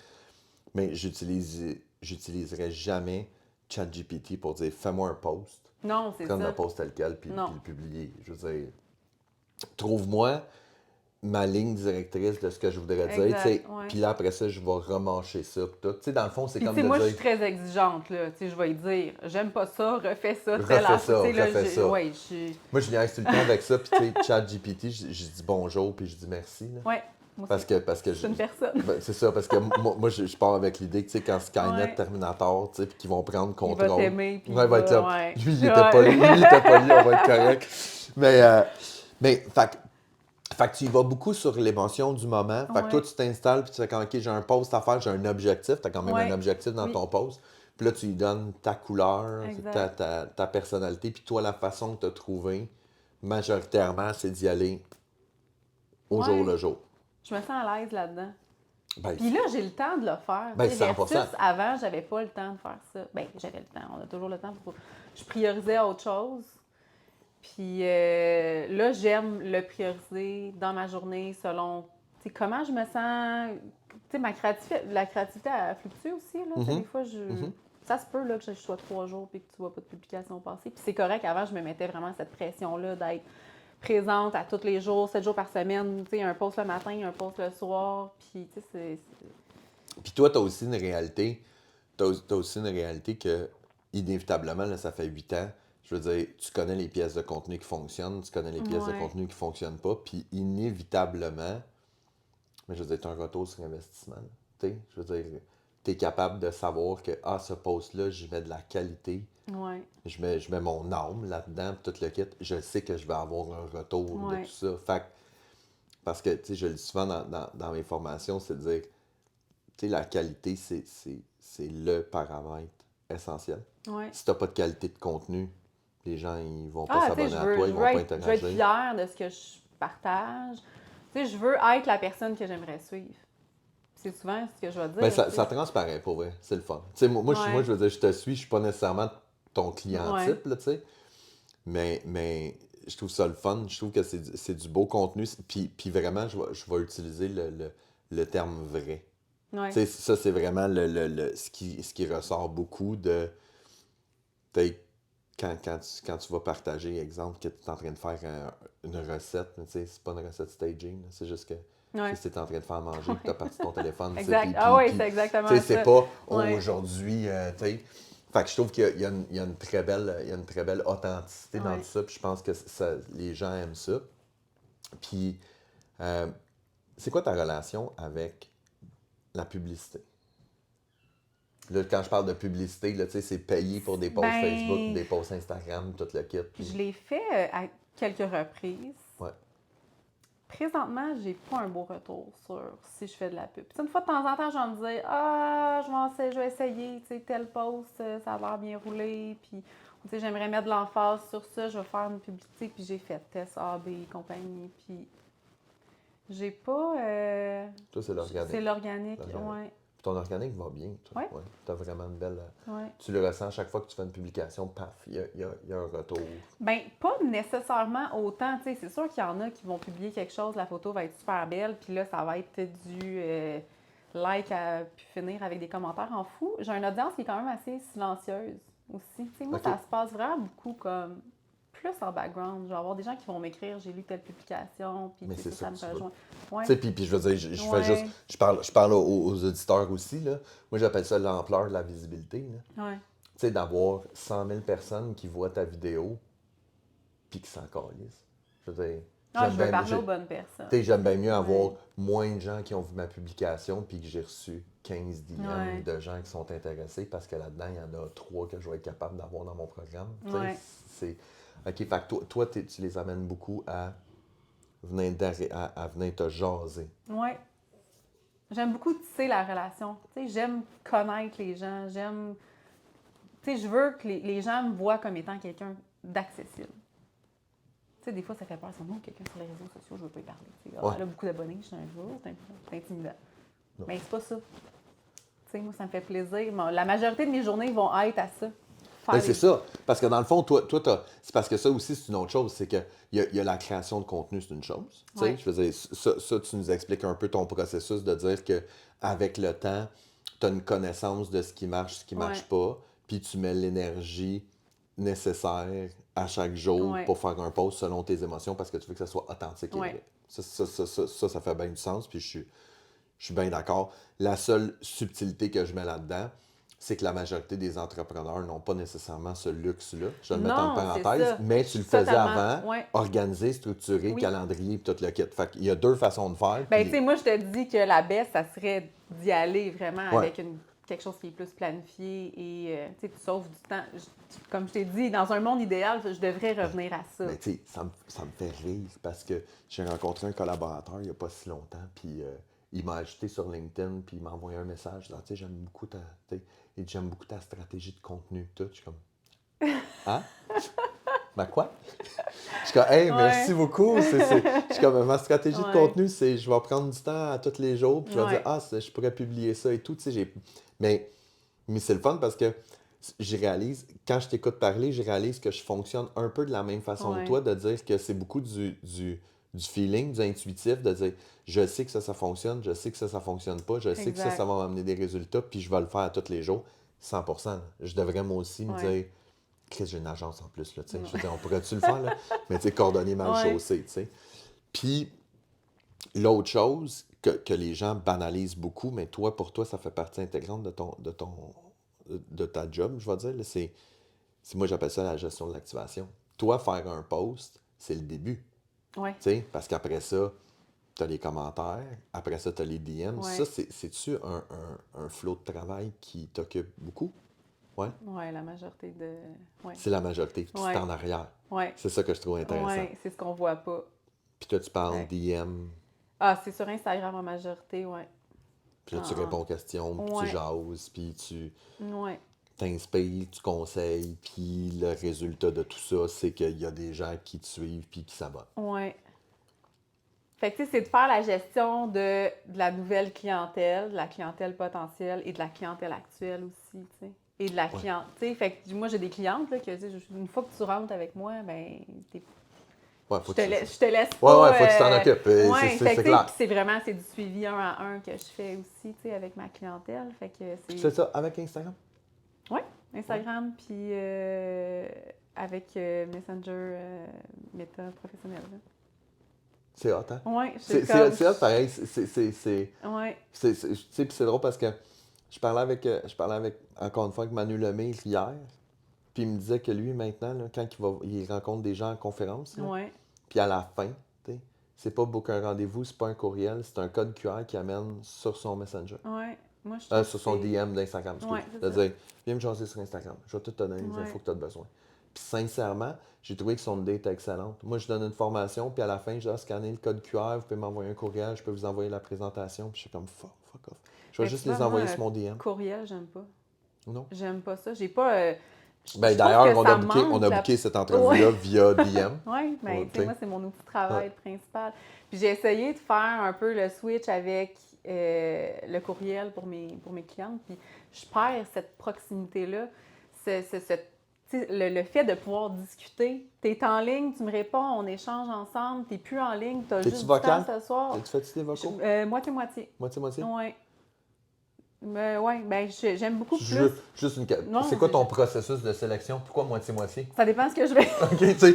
Mais j'utiliserai jamais ChatGPT pour dire fais-moi un post, Non, c'est prendre le ça. post tel quel, puis Non. le publier. Je veux dire, trouve-moi ma ligne directrice de ce que je voudrais dire, tu sais. Exact, ouais. Puis là, après ça, je vais remancher ça. Puis tout. Tu sais, dans le fond, c'est Puis, comme tu sais, de moi, je dire, suis très exigeante, là. Tu sais, je vais lui dire, j'aime pas ça, refais ça, refais telle affaire. ça, Tu sais, là, refais ça. ouais, je suis. Moi, je niaise tout le temps avec ça. Puis, tu sais, ChatGPT, je dis bonjour, puis je dis merci. Là. Ouais, moi Parce que c'est une personne. ben, c'est ça, parce que moi, je pars avec l'idée que, tu sais, quand Skynet, Ouais. Terminator, tu sais, puis qu'ils vont prendre Il contrôle. va t'aimer, puis Ouais, il va être là. ouais. Lui, il était pas lui, on va être correct. Fait que tu y vas beaucoup sur l'émotion du moment. Fait que toi, Ouais. tu t'installes, puis tu fais comme, OK, j'ai un post à faire, j'ai un objectif. Tu as quand même un Ouais. objectif dans Oui. ton post. Puis là, tu lui donnes ta couleur, Exact. ta personnalité. Puis toi, la façon que tu as trouvé, majoritairement, c'est d'y aller au jour Ouais. le jour. Je me sens à l'aise là-dedans. Ben, Puis là, j'ai le temps de le faire. Ben, Tu sais, 100%. versus avant, j'avais pas le temps de faire ça. Ben, j'avais le temps. On a toujours le temps pour. Je priorisais autre chose. Puis là, j'aime le prioriser dans ma journée selon tu sais, comment je me sens. Tu sais, la créativité, elle fluctue aussi. Là. Tu sais, des fois, ça se peut là, que je sois 3 jours et que tu vois pas de publication passer. Puis c'est correct. Avant, je me mettais vraiment cette pression-là d'être présente à tous les jours, 7 jours par semaine. Tu sais, un post le matin, un post le soir. Puis, tu sais, Puis toi, tu as aussi une réalité. T'as aussi une réalité que, inévitablement, là, ça fait 8 ans. Je veux dire, tu connais les pièces de contenu qui fonctionnent, tu connais les pièces de Ouais. contenu qui fonctionnent pas. Puis inévitablement, mais je veux dire, tu as un retour sur investissement. Tu sais, je veux dire, tu es capable de savoir que, ce post-là, j'y mets de la qualité. Ouais. Je mets mon âme là-dedans, tout le kit. Je sais que je vais avoir un retour de Ouais. tout ça. Fait que, parce que, tu sais, je le dis souvent dans mes formations, c'est de dire, tu sais, la qualité, c'est le paramètre essentiel. Ouais. Si tu n'as pas de qualité de contenu, les gens, ils vont pas Tu sais, s'abonner à toi, ils vont pas je veux être interagir. fière de ce que je partage. Tu sais, je veux être la personne que j'aimerais suivre. C'est souvent ce que je vais dire. Ben, tu sais. ça transparaît pour vrai, c'est le fun. Tu sais, moi, Ouais. je veux dire, je te suis, je suis pas nécessairement ton client Ouais. type, là, tu sais. Mais je trouve ça le fun, je trouve que c'est du beau contenu. Puis vraiment, je vais utiliser le terme vrai. Ouais. Tu sais, ça, c'est vraiment ce qui ressort beaucoup de. Peut-être quand tu vas partager, exemple, que tu es en train de faire une recette, mais tu sais, c'est pas une recette staging, là, c'est juste que Ouais. tu es en train de faire manger, puis tu as parti ton téléphone. tu sais, Exact. puis- Ah oui, puis- c'est exactement tu sais, ça. c'est pas Ouais. aujourd'hui, tu sais. Fait que je trouve qu'il y a une très belle authenticité dans Ouais. tout ça, puis je pense que les gens aiment ça. Puis, c'est quoi ta relation avec la publicité? Là, quand je parle de publicité, là, tu sais, c'est payé pour des posts Ben, Facebook, des posts Instagram, tout le kit. Je Puis... l'ai fait à quelques reprises. Ouais. Présentement, j'ai pas un beau retour sur si je fais de la pub. Puis, une fois de temps en temps, je vais me dire ah, je vais essayer, tu sais, tel post, ça a l'air bien roulé, puis tu sais, j'aimerais mettre de l'emphase sur ça, je vais faire une publicité, puis j'ai fait test A, B, compagnie, puis j'ai pas. Toi, c'est l'organique. C'est l'organique, L'organique. ouais. Puis ton organique va bien, toi. Ouais. Ouais. Tu as vraiment une belle. Ouais. Tu le ressens chaque fois que tu fais une publication, paf, il y a un retour. Bien, pas nécessairement autant. Tu sais, c'est sûr qu'il y en a qui vont publier quelque chose, la photo va être super belle, puis là, ça va être du like à pu finir avec des commentaires en fou. J'ai une audience qui est quand même assez silencieuse aussi. Tu sais, moi, Ok. ça se passe vraiment beaucoup comme plus en background. Je vais avoir des gens qui vont m'écrire, j'ai lu telle publication, puis Mais tu sais, c'est ça ça me que tu rejoint. Tu Ouais. sais, puis je veux dire, je fais Ouais. juste. Je parle aux auditeurs aussi, là. Moi, j'appelle ça l'ampleur de la visibilité, là. Ouais. Tu sais, d'avoir 100 000 personnes qui voient ta vidéo, puis qui s'en calissent. Je veux dire. Ah, je veux bien- parler aux bonnes personnes. Tu sais, j'aime bien mieux avoir Ouais. moins de gens qui ont vu ma publication puis que j'ai reçu 15 DM Ouais. de gens qui sont intéressés parce que là-dedans, il y en a 3 que je vais être capable d'avoir dans mon programme. Tu sais, Ouais. c'est... OK, fait que toi tu les amènes beaucoup à venir te jaser. Ouais. J'aime beaucoup tisser la relation. Tu sais, j'aime connaître les gens. J'aime. Tu sais, je veux que les gens me voient comme étant quelqu'un d'accessible. Tu sais, des fois, ça fait peur. C'est moi, quelqu'un sur les réseaux sociaux, je veux pas y parler. Tu sais, Ouais. elle a beaucoup d'abonnés, je suis un jour, c'est intimidant. Non. Mais c'est pas ça. Tu sais, moi, ça me fait plaisir. La majorité de mes journées vont être à ça. faire Ben, c'est ça. Parce que dans le fond, toi c'est parce que ça aussi, c'est une autre chose. C'est qu'il y a la création de contenu, c'est une chose. Tu sais, Ouais. je veux dire, ça, tu nous expliques un peu ton processus de dire que avec le temps, tu as une connaissance de ce qui marche, ce qui marche Ouais. pas, puis tu mets l'énergie nécessaire à chaque jour Ouais. pour faire un post selon tes émotions parce que tu veux que ça soit authentique et Ouais. vrai. Ça fait bien du sens, puis je suis bien d'accord. La seule subtilité que je mets là-dedans, c'est que la majorité des entrepreneurs n'ont pas nécessairement ce luxe-là. Je vais le mettre en Non, c'est parenthèse, ça. mais Je tu le suis faisais totalement. avant, Ouais. organisé, structuré, Oui. calendrier, puis tout le kit. Fait qu'il y a deux façons de faire. Ben, Puis, tu sais, moi, je te dis que la baisse, ça serait d'y aller vraiment ouais, avec quelque chose qui est plus planifié et, tu sais, tu sauves du temps. Comme je t'ai dit, dans un monde idéal, je devrais revenir à ça. mais tu sais, ça me fait rire parce que j'ai rencontré un collaborateur il n'y a pas si longtemps, puis il m'a ajouté sur LinkedIn, puis il m'a envoyé un message. Tu sais, j'aime beaucoup tu sais, il dit, j'aime beaucoup ta stratégie de contenu. Tout. Je suis comme, hein? Ben quoi? Je suis comme, hey, merci Ouais. beaucoup. Je suis comme, ma stratégie de Ouais. contenu, c'est je vais prendre du temps à tous les jours, puis je vais dire, Ouais. ah, je pourrais publier ça et tout. Tu sais, mais, mais c'est le fun parce que je réalise, quand je t'écoute parler, je réalise que je fonctionne un peu de la même façon que Ouais. toi, de dire que c'est beaucoup du feeling, du intuitif, de dire, je sais que ça fonctionne, je sais que ça fonctionne pas, je sais que ça Exact. va m'amener des résultats, puis je vais le faire à tous les jours, 100%. Je devrais moi aussi me Ouais. dire, Chris, j'ai une agence en plus, là, tu sais. Je veux dire, on pourrait-tu le faire, là? Mais tu sais, coordonner mal Ouais. chaussé, tu sais. Puis, l'autre chose que les gens banalisent beaucoup, mais toi, pour toi, ça fait partie intégrante de ta job, je vais dire, là, moi, j'appelle ça la gestion de l'activation. Toi, faire un post, c'est le début, Ouais. tu sais, parce qu'après ça, tu as les commentaires, après ça, tu as les DM. Ça, Ouais. c'est-tu un flot de travail qui t'occupe beaucoup? Ouais. Ouais, la majorité de. Ouais. C'est la majorité. Puis c'est Ouais. en arrière. Ouais. C'est ça que je trouve intéressant. Ouais. C'est ce qu'on voit pas. Puis toi, tu parles Ouais. DM, Ah, c'est sur Instagram en majorité, ouais. puis là, tu Ah, réponds aux questions, puis tu ouais. jases, puis tu Ouais. t'inspires, tu conseilles, puis le résultat de tout ça, c'est qu'il y a des gens qui te suivent, puis qui s'abonnent. Ouais. Fait que, tu sais, c'est de faire la gestion de la nouvelle clientèle, de la clientèle potentielle et de la clientèle actuelle aussi, tu sais. Et de la Ouais. cliente, tu sais, fait que moi, j'ai des clientes, là, que, tu sais, une fois que tu rentres avec moi, ben, Ouais, je faut te, que tu... je te laisse Ouais, pas... ouais, faut que tu t'en occupes. Ouais, fait que, tu sais, clair. puis c'est vraiment, c'est du suivi un à un que je fais aussi, tu sais, avec ma clientèle. Fait que Tu c'est... fais ça avec Instagram? Ouais, Instagram, puis avec Messenger Meta professionnel, là. C'est hot, hein? Ouais, c'est comme... C'est hot, pareil. Ouais, Tu sais, puis c'est drôle parce que je parlais avec, encore une fois, avec Manu Lemay hier, puis il me disait que lui, maintenant, là, quand il rencontre des gens en conférence, là, ouais, puis à la fin, tu sais, c'est pas book un rendez-vous, c'est pas un courriel, c'est un code QR qui amène sur son Messenger. ouais. Moi, je trouve que Sur son c'est... DM d'Instagram, excuse. Ouais, c'est De ça. dire, viens me jaser sur Instagram, je vais tout te donner les Ouais, infos que tu as besoin. Puis sincèrement, j'ai trouvé que son idée était excellente. Moi, je donne une formation, puis à la fin, je dois scanner le code QR, vous pouvez m'envoyer un courriel, je peux vous envoyer la présentation, puis je suis comme, fuck off. Je vais mais juste tu vois, les envoyer moi, sur mon DM. courriel, j'aime pas. Non? J'aime pas ça. J'ai pas... Ben, je trouve d'ailleurs, que ça manque on a la... booké cette Ouais. entrevue-là via DM. Oui, mais tu sais, Tu moi, sais. c'est mon outil de Ouais. travail principal. Puis j'ai essayé de faire un peu le switch avec le courriel pour mes clientes. Puis je perds cette proximité-là. Tu sais, le fait de pouvoir discuter. Tu es en ligne, tu me réponds, on échange ensemble. Tu n'es plus en ligne, tu as T'es-tu juste du temps vocal? ce soir. Tu fais-tu des vocaux? Moitié-moitié. Moitié-moitié? Oui. Ouais, ben j'aime beaucoup Je plus. veux juste une... Non, C'est quoi ton processus de sélection? Pourquoi moitié-moitié? ça dépend de ce que je vais. OK, tu sais,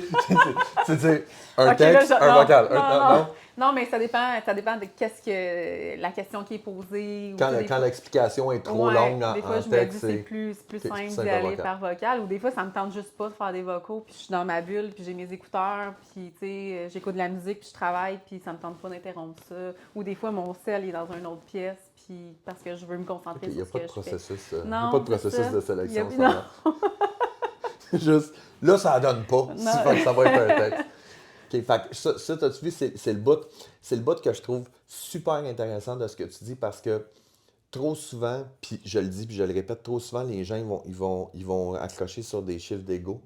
c'est un Ok, là, texte, un non, vocal. non. Non, mais ça dépend de qu'est-ce que la question qui est posée. Ou, tu sais, des Quand fois- l'explication est trop Ouais, longue des fois, en je me dis texte, c'est plus c'est simple simple d'y à aller vocal. par vocal. Ou des fois, ça me tente juste pas de faire des vocaux, puis je suis dans ma bulle, puis j'ai mes écouteurs, puis tu sais, j'écoute de la musique, puis je travaille, puis ça me tente pas d'interrompre ça. Ou des fois, mon sel est dans une autre pièce, puis parce que je veux me concentrer Il n'y sur a ce pas que de je fais. processus, il y a Non, pas de c'est processus ça. de sélection. Il y a- non. Juste, là, ça donne pas. Non. Ça va être un texte. OK, fait que ça t'as-tu vu, c'est le bout que je trouve super intéressant de ce que tu dis parce que trop souvent, puis je le dis, puis je le répète, trop souvent, les gens, ils vont accrocher sur des chiffres d'ego.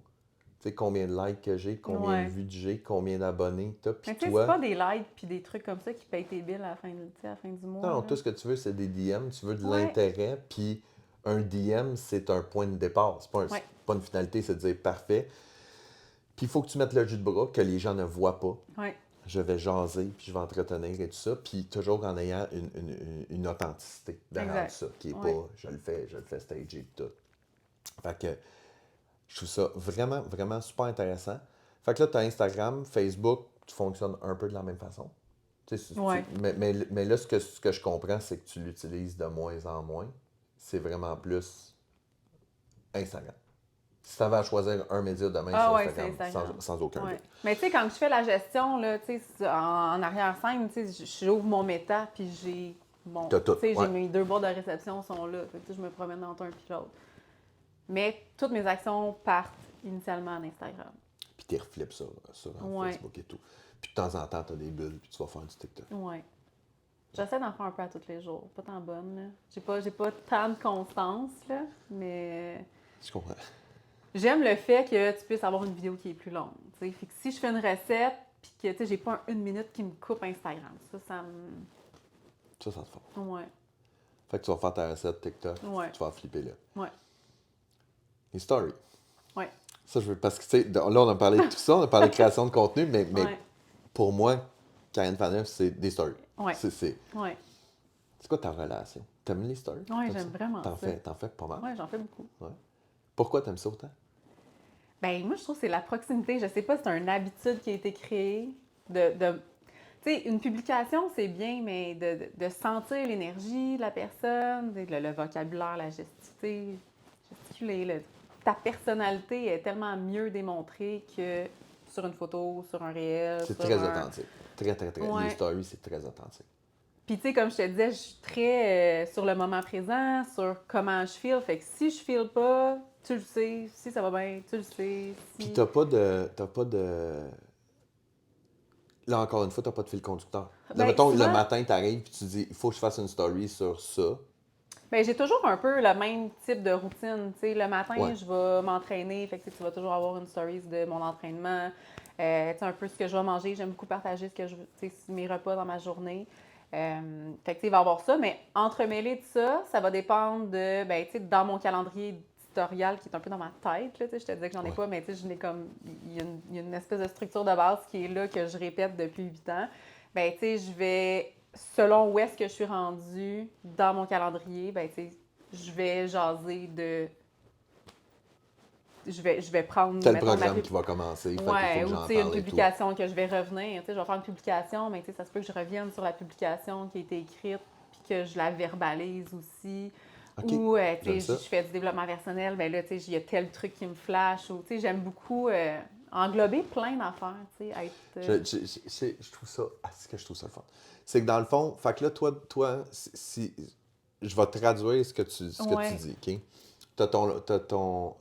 Tu sais, combien de likes que j'ai, combien de Ouais. vues que j'ai, combien d'abonnés que t'as, puis Mais tu sais, c'est toi... pas des likes puis des trucs comme ça qui payent tes billes à la fin, tu sais, à la fin du mois. Non, là. tout ce que tu veux, c'est des DM, tu veux de Ouais. l'intérêt, puis un DM, c'est un point de départ. C'est pas, Ouais. pas une finalité, c'est de dire parfait. Puis il faut que tu mettes le jus de bras, que les gens ne voient pas. Ouais. Je vais jaser, puis je vais entretenir et tout ça, puis toujours en ayant une authenticité derrière Exact. ça, qui est Ouais. pas je le fais stager et tout. Fait que je trouve ça vraiment, vraiment super intéressant. Fait que là, tu as Instagram, Facebook, tu fonctionnes un peu de la même façon. Tu sais, Ouais. mais là, ce que je comprends, c'est que tu l'utilises de moins en moins. C'est vraiment plus Instagram. Si tu avais à choisir un média demain, c'est Ah ouais, c'est Instagram, Instagram. sans aucun Ouais. doute. Mais tu sais, quand je fais la gestion, là, tu sais, en arrière-scène, tu sais, j'ouvre mon méta, puis j'ai, bon, T'as tout, tu sais, ouais. j'ai mes 2 boîtes de réception sont là. Fait que, tu sais, je me promène entre un puis l'autre. Mais toutes mes actions partent initialement en Instagram. Puis tu reflippes ça sur Ouais. Facebook et tout. Puis de temps en temps, tu as des bulles, puis tu vas faire du TikTok. Ouais. J'essaie d'en faire un peu à tous les jours. Pas tant bonne, là. J'ai pas tant de constance, là, mais Je comprends. j'aime le fait que tu puisses avoir une vidéo qui est plus longue. T'sais. Fait que si je fais une recette, puis que tu sais, j'ai pas une minute qui me coupe Instagram, ça me. Ça te fait. Ouais. Fait que tu vas faire ta recette TikTok, Ouais. tu vas flipper là. Ouais. Les stories. Ouais. Ça, je veux. Parce que, tu sais, là, on a parlé de tout ça, on a parlé de création de contenu, mais Ouais. pour moi, Karine Faneuf, c'est des stories. Ouais. C'est Ouais. quoi ta relation? T'aimes les stories? Ouais, T'aimes j'aime ça? vraiment ça. T'en fais pas mal? Ouais, j'en fais beaucoup. Ouais. Pourquoi t'aimes ça autant? Ben moi, je trouve que c'est la proximité. Je sais pas si c'est une habitude qui a été créée de tu sais, une publication, c'est bien, mais de sentir l'énergie de la personne, le vocabulaire, la gesticuler, ta personnalité est tellement mieux démontrée que sur une photo, sur un réel, C'est sur très un... authentique. Très, très, très. Ouais. Les stories, c'est très authentique. Puis, tu sais, comme je te disais, je suis très sur le moment présent, sur comment je feel. Fait que si je feel pas, tu le sais. Si ça va bien, tu le sais. Puis Si... t'as pas de. Là, encore une fois, t'as pas de fil conducteur. Là, Ben, mettons, le souvent, matin, t'arrives et tu dis, il faut que je fasse une story sur ça. ben, j'ai toujours un peu le même type de routine. Tu sais, le matin, Ouais. je vais m'entraîner. Fait que tu vas toujours avoir une story de mon entraînement. Tu sais, un peu ce que je vais manger. J'aime beaucoup partager mes repas dans ma journée. Fait que, il va y avoir ça, mais entremêlé de ça, ça va dépendre de, ben, tu sais, dans mon calendrier éditorial qui est un peu dans ma tête, là, tu sais, je te disais que j'en ai Ouais. pas, mais tu sais, je n'ai comme, il y a une espèce de structure de base qui est là, que je répète depuis 8 ans. Ben, tu sais, je vais, selon où est-ce que je suis rendue dans mon calendrier, ben, tu sais, je vais jaser de, je vais prendre, T'as le mettons, programme qui va commencer, fait qu'il faut ouais, que ou j'en tu sais, une parle et tout. publication que je vais revenir. Tu sais, je vais faire une publication, mais tu sais, ça se peut que je revienne sur la publication qui a été écrite puis que je la verbalise aussi. OK, Ou, tu j'aime sais, ça. je fais du développement personnel, ben là, tu sais, il y a tel truc qui me flash. Ou, tu sais, j'aime beaucoup englober plein d'affaires, tu sais, être... Je trouve ça. Ah, c'est que je trouve ça le fun. C'est que dans le fond, fait que là, toi si je vais traduire ce que tu Ouais. dis, OK?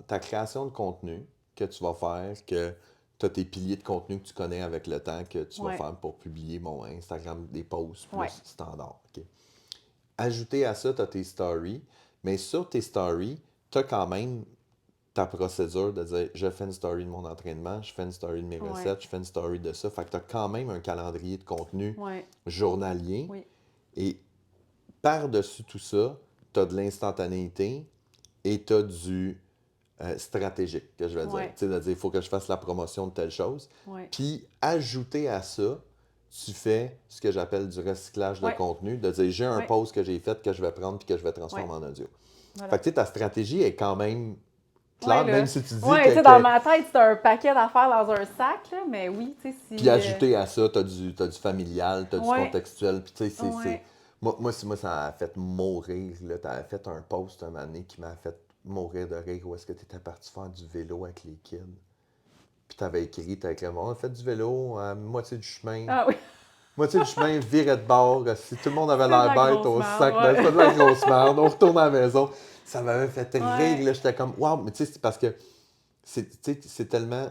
Ta création de contenu que tu vas faire, que tu as tes piliers de contenu que tu connais avec le temps, que tu vas Ouais. faire pour publier mon Instagram, des posts plus Ouais. standard. OK? Ajouté à ça, tu as tes stories, mais sur tes stories, tu as quand même ta procédure de dire je fais une story de mon entraînement, je fais une story de mes Ouais. recettes, je fais une story de ça. Fait que tu as quand même un calendrier de contenu Ouais. journalier. Oui. Et par-dessus tout ça, tu as de l'instantanéité et tu as du stratégique, que je vais dire. Ouais. Tu sais, de dire il faut que je fasse la promotion de telle chose. Ouais. Puis, ajouté à ça, tu fais ce que j'appelle du recyclage de Ouais. contenu, de dire j'ai un Ouais. post que j'ai fait que je vais prendre puis que je vais transformer Ouais. en audio. Voilà. Fait que tu sais, ta stratégie est quand même claire, Ouais, là. même si tu dis Ouais, tu sais, dans ma tête, c'est un paquet d'affaires dans un sac, là, mais oui, tu sais, si... Puis ajouté à ça, t'as du familial, t'as du Ouais. contextuel. Puis tu sais, Ouais. moi, ça m'a fait mourir. Là, t'avais fait un post un moment donné qui m'a fait mourir de rire où est-ce que t'étais parti faire du vélo avec les kids. Puis t'avais écrit, on a fait du vélo à moitié du chemin. Ah oui. Moitié du chemin, virait de bord. Si tout le monde avait C'est de l'air la bête grosse au merde, sac, ouais. c'était de la grosse merde. On retourne à la maison. Ça m'avait fait Ouais. rire. Là, j'étais comme, waouh, mais tu sais, c'est parce que c'est tellement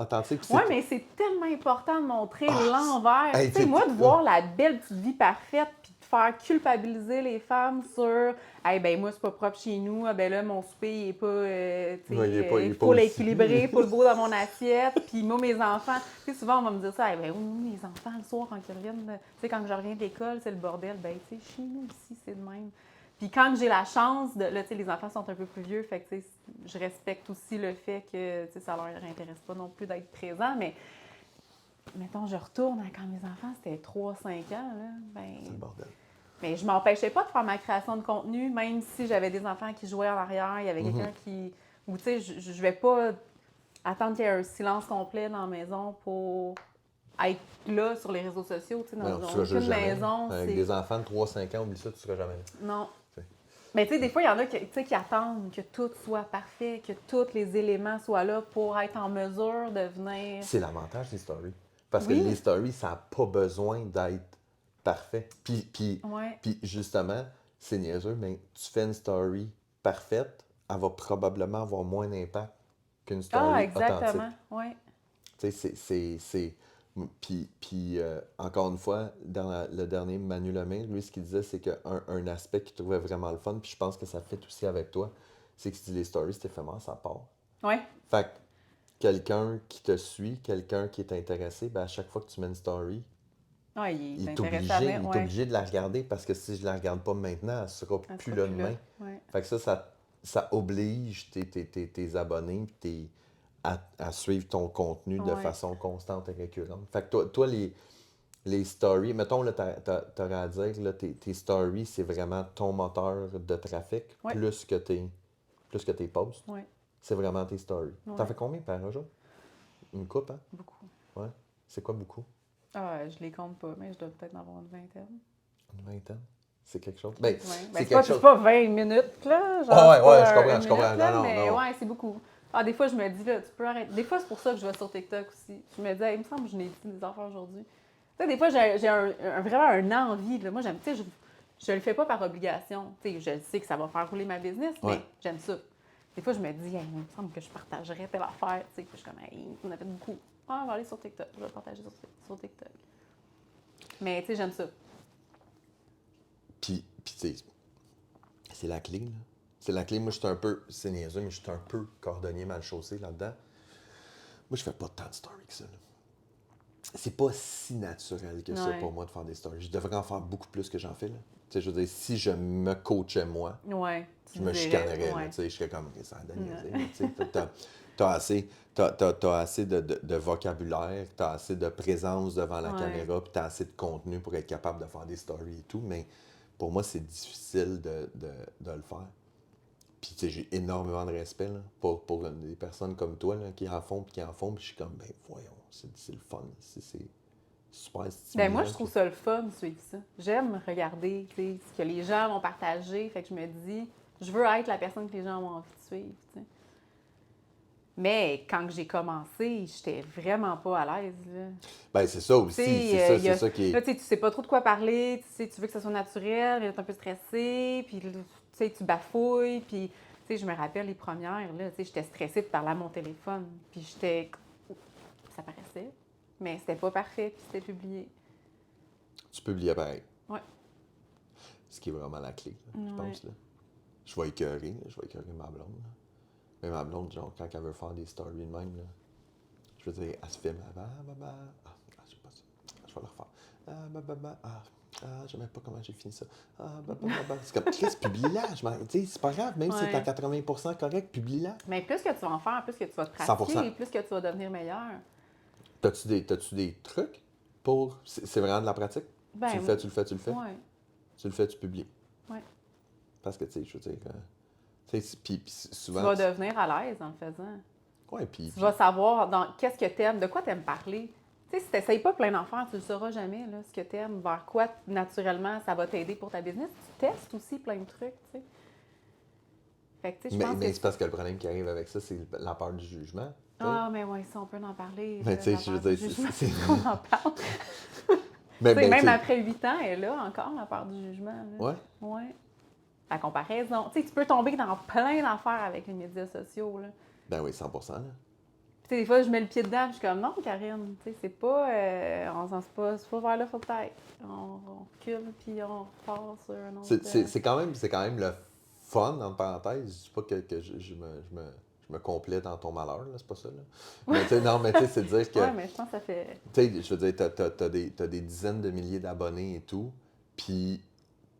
authentique. Puis Oui, mais c'est tellement important de montrer l'envers. Hey, Tu sais, moi, de voir la belle petite vie parfaite puis de faire culpabiliser les femmes sur « Hey, ben moi, c'est pas propre chez nous. Ah, ben là, mon souper, il est pas... tu sais, Ouais, il est pas il pas faut aussi. l'équilibrer, il faut le beau dans mon assiette. Puis moi, mes enfants... » Tu sais, souvent, on va me dire ça. « Hey, ben oui, les enfants, le soir, quand ils reviennent... Tu sais, quand je reviens de l'école, c'est le bordel. » Ben, tu sais, chez nous aussi, c'est de même. Puis quand j'ai la chance de... Là, tu sais, les enfants sont un peu plus vieux, fait que, tu sais, je respecte aussi le fait que, tu sais, ça leur intéresse pas non plus d'être présent, mais mettons, je retourne à quand mes enfants, c'était 3-5 ans, là, ben... C'est le bordel. Mais je m'empêchais pas de faire ma création de contenu, même si j'avais des enfants qui jouaient en arrière, il y avait quelqu'un qui... Ou, tu sais, je vais pas attendre qu'il y ait un silence complet dans la maison pour être là sur les réseaux sociaux, tu sais, Non, dans tu seras aucune jamais. maison, Avec c'est... des enfants de 3-5 ans, oublie ça, tu seras jamais là. Non. C'est- Mais tu sais, des fois, il y en a qui, tu sais, qui attendent que tout soit parfait, que tous les éléments soient là pour être en mesure de venir... C'est l'avantage des stories. Parce Oui. que les stories, ça n'a pas besoin d'être parfait. Ouais. Puis justement, c'est niaiseux, mais tu fais une story parfaite, elle va probablement avoir moins d'impact qu'une story exactement. authentique. Ouais. Tu sais, c'est. Puis, encore une fois, dans le dernier Manu Lemay, lui, ce qu'il disait, c'est qu'un aspect qu'il trouvait vraiment le fun, puis je pense que ça fit aussi avec toi, c'est que si les stories, c'est éphémère, ça part. Ouais. Fait que quelqu'un qui te suit, quelqu'un qui est intéressé, ben à chaque fois que tu mets une story, Ouais, il il est est intéressé à obligé, venir. il est Ouais. obligé de la regarder parce que si je la regarde pas maintenant, elle sera Elle plus sera là plus demain. Ouais. Fait que ça oblige tes abonnés à suivre ton contenu de Ouais. façon constante et récurrente. Fait que toi les stories, mettons, là, t'aurais à dire, là, tes stories, c'est vraiment ton moteur de trafic Ouais. plus que tes posts. Ouais. C'est vraiment tes stories. Ouais. T'en fais combien par jour? Une coupe, hein? Beaucoup. Ouais. C'est quoi beaucoup? Je les compte pas, mais je dois peut-être en avoir une vingtaine. Une vingtaine? C'est quelque chose? Ben, Ouais. c'est C'est quelque chose. pas 20 minutes, là. Genre, Ah ouais, c'est pas, je comprends, une je comprends. minute, là, Non, mais non. ouais, c'est beaucoup. Des fois, je me dis, là, tu peux arrêter. Des fois, c'est pour ça que je vais sur TikTok aussi. Je me dis, hey, il me semble que je n'ai dit des affaires aujourd'hui. Tu sais, des fois, j'ai vraiment un envie. Là. Moi, j'aime, tu sais, je le fais pas par obligation. Tu sais, je sais que ça va faire rouler ma business, mais Ouais. j'aime ça. Des fois, je me dis, hey, il me semble que je partagerais telle affaire. Tu sais, puis je suis comme, hey, on a fait beaucoup. On va aller sur TikTok. Je vais le partager sur TikTok. Mais, tu sais, j'aime ça. Puis tu sais, c'est la clé, là. C'est la clé. Moi, je suis un peu, c'est niaiseux, mais je suis un peu cordonnier mal chaussé là-dedans. Moi, je fais pas tant de stories que ça, là. C'est pas si naturel que ça Ouais. pour moi de faire des stories. Je devrais en faire beaucoup plus que j'en fais, là. Tu sais, je veux dire, si je me coachais moi, Ouais. je me chicanerais, là, tu sais, je serais comme, ça a donné, tu sais, t'as assez de vocabulaire, t'as assez de présence devant la Ouais. caméra, puis t'as assez de contenu pour être capable de faire des stories et tout, mais pour moi, c'est difficile de le faire. Puis, tu sais, j'ai énormément de respect là, pour des personnes comme toi là, qui en font, puis je suis comme, ben voyons, c'est le fun, c'est super stimulant. Ben moi, je trouve ça le fun de suivre ça. J'aime regarder tu sais, ce que les gens vont partager. Fait que je me dis, je veux être la personne que les gens ont envie de suivre. Tu sais. Mais quand j'ai commencé, j'étais vraiment pas à l'aise. Là. Ben, c'est ça aussi, c'est ça qui est. Là, tu sais, tu sais pas trop de quoi parler, tu veux que ça soit naturel, mais t'es un peu stressé, puis tu sais, tu bafouilles, puis tu sais, je me rappelle les premières, là, tu sais, j'étais stressée de parler à mon téléphone, puis j'étais... Ça paraissait, mais c'était pas parfait, puis c'était publié. Tu publies pareil. Ouais. Ce qui est vraiment la clé, là, je Ouais. pense. Là. Je vais écœurer ma blonde. Là. Mais ma blonde, genre, quand elle veut faire des stories de même, là, je veux dire, elle se filme avant, je sais pas ça. Je vais le refaire. J'aimais pas comment j'ai fini ça. C'est comme, Chris, publie-la. Tu sais, c'est pas grave, même si c'est à 80% correct, publie-la. Mais plus que tu vas en faire, plus que tu vas te 100%. pratiquer, plus que tu vas devenir meilleur. T'as-tu des trucs pour. C'est vraiment de la pratique? Ben, Tu le fais. Ouais. Tu le fais, tu publies. Ouais. Parce que, tu sais, je veux dire. Tu sais, puis Tu souvent. vas devenir à l'aise en le faisant. Ouais, puis. Tu vas savoir qu'est-ce que t'aimes, de quoi t'aimes parler. Tu sais, si t'essayes pas plein d'affaires, tu le sauras jamais, là, ce que t'aimes, vers quoi, naturellement, ça va t'aider pour ta business. Tu testes aussi plein de trucs, tu sais. Fait que, tu sais, je pense Mais que... c'est parce que le problème qui arrive avec ça, c'est la peur du jugement. Tu sais. mais ouais, ça, on peut en parler. Mais tu sais, je veux dire, c'est. On en parle. Mais, Même tu sais, après 8 ans, elle est là encore, la peur du jugement. Là. Ouais. Ouais. La comparaison. Tu sais, tu peux tomber dans plein d'affaires avec les médias sociaux, là. Ben oui, 100%. Là. Puis, tu sais, des fois, je mets le pied dedans, puis je suis comme, non, Karine, tu sais, c'est pas, c'est pas vers là, faut que t'ailles. On recule, puis on repart sur un autre... C'est quand même le fun, entre parenthèses. Je dis pas que je me complais dans ton malheur, là, c'est pas ça. Là. Mais tu sais, non, mais tu sais, c'est dire que. Ouais, mais je pense que ça fait... Tu sais, je veux dire, t'as des dizaines de milliers d'abonnés et tout. Puis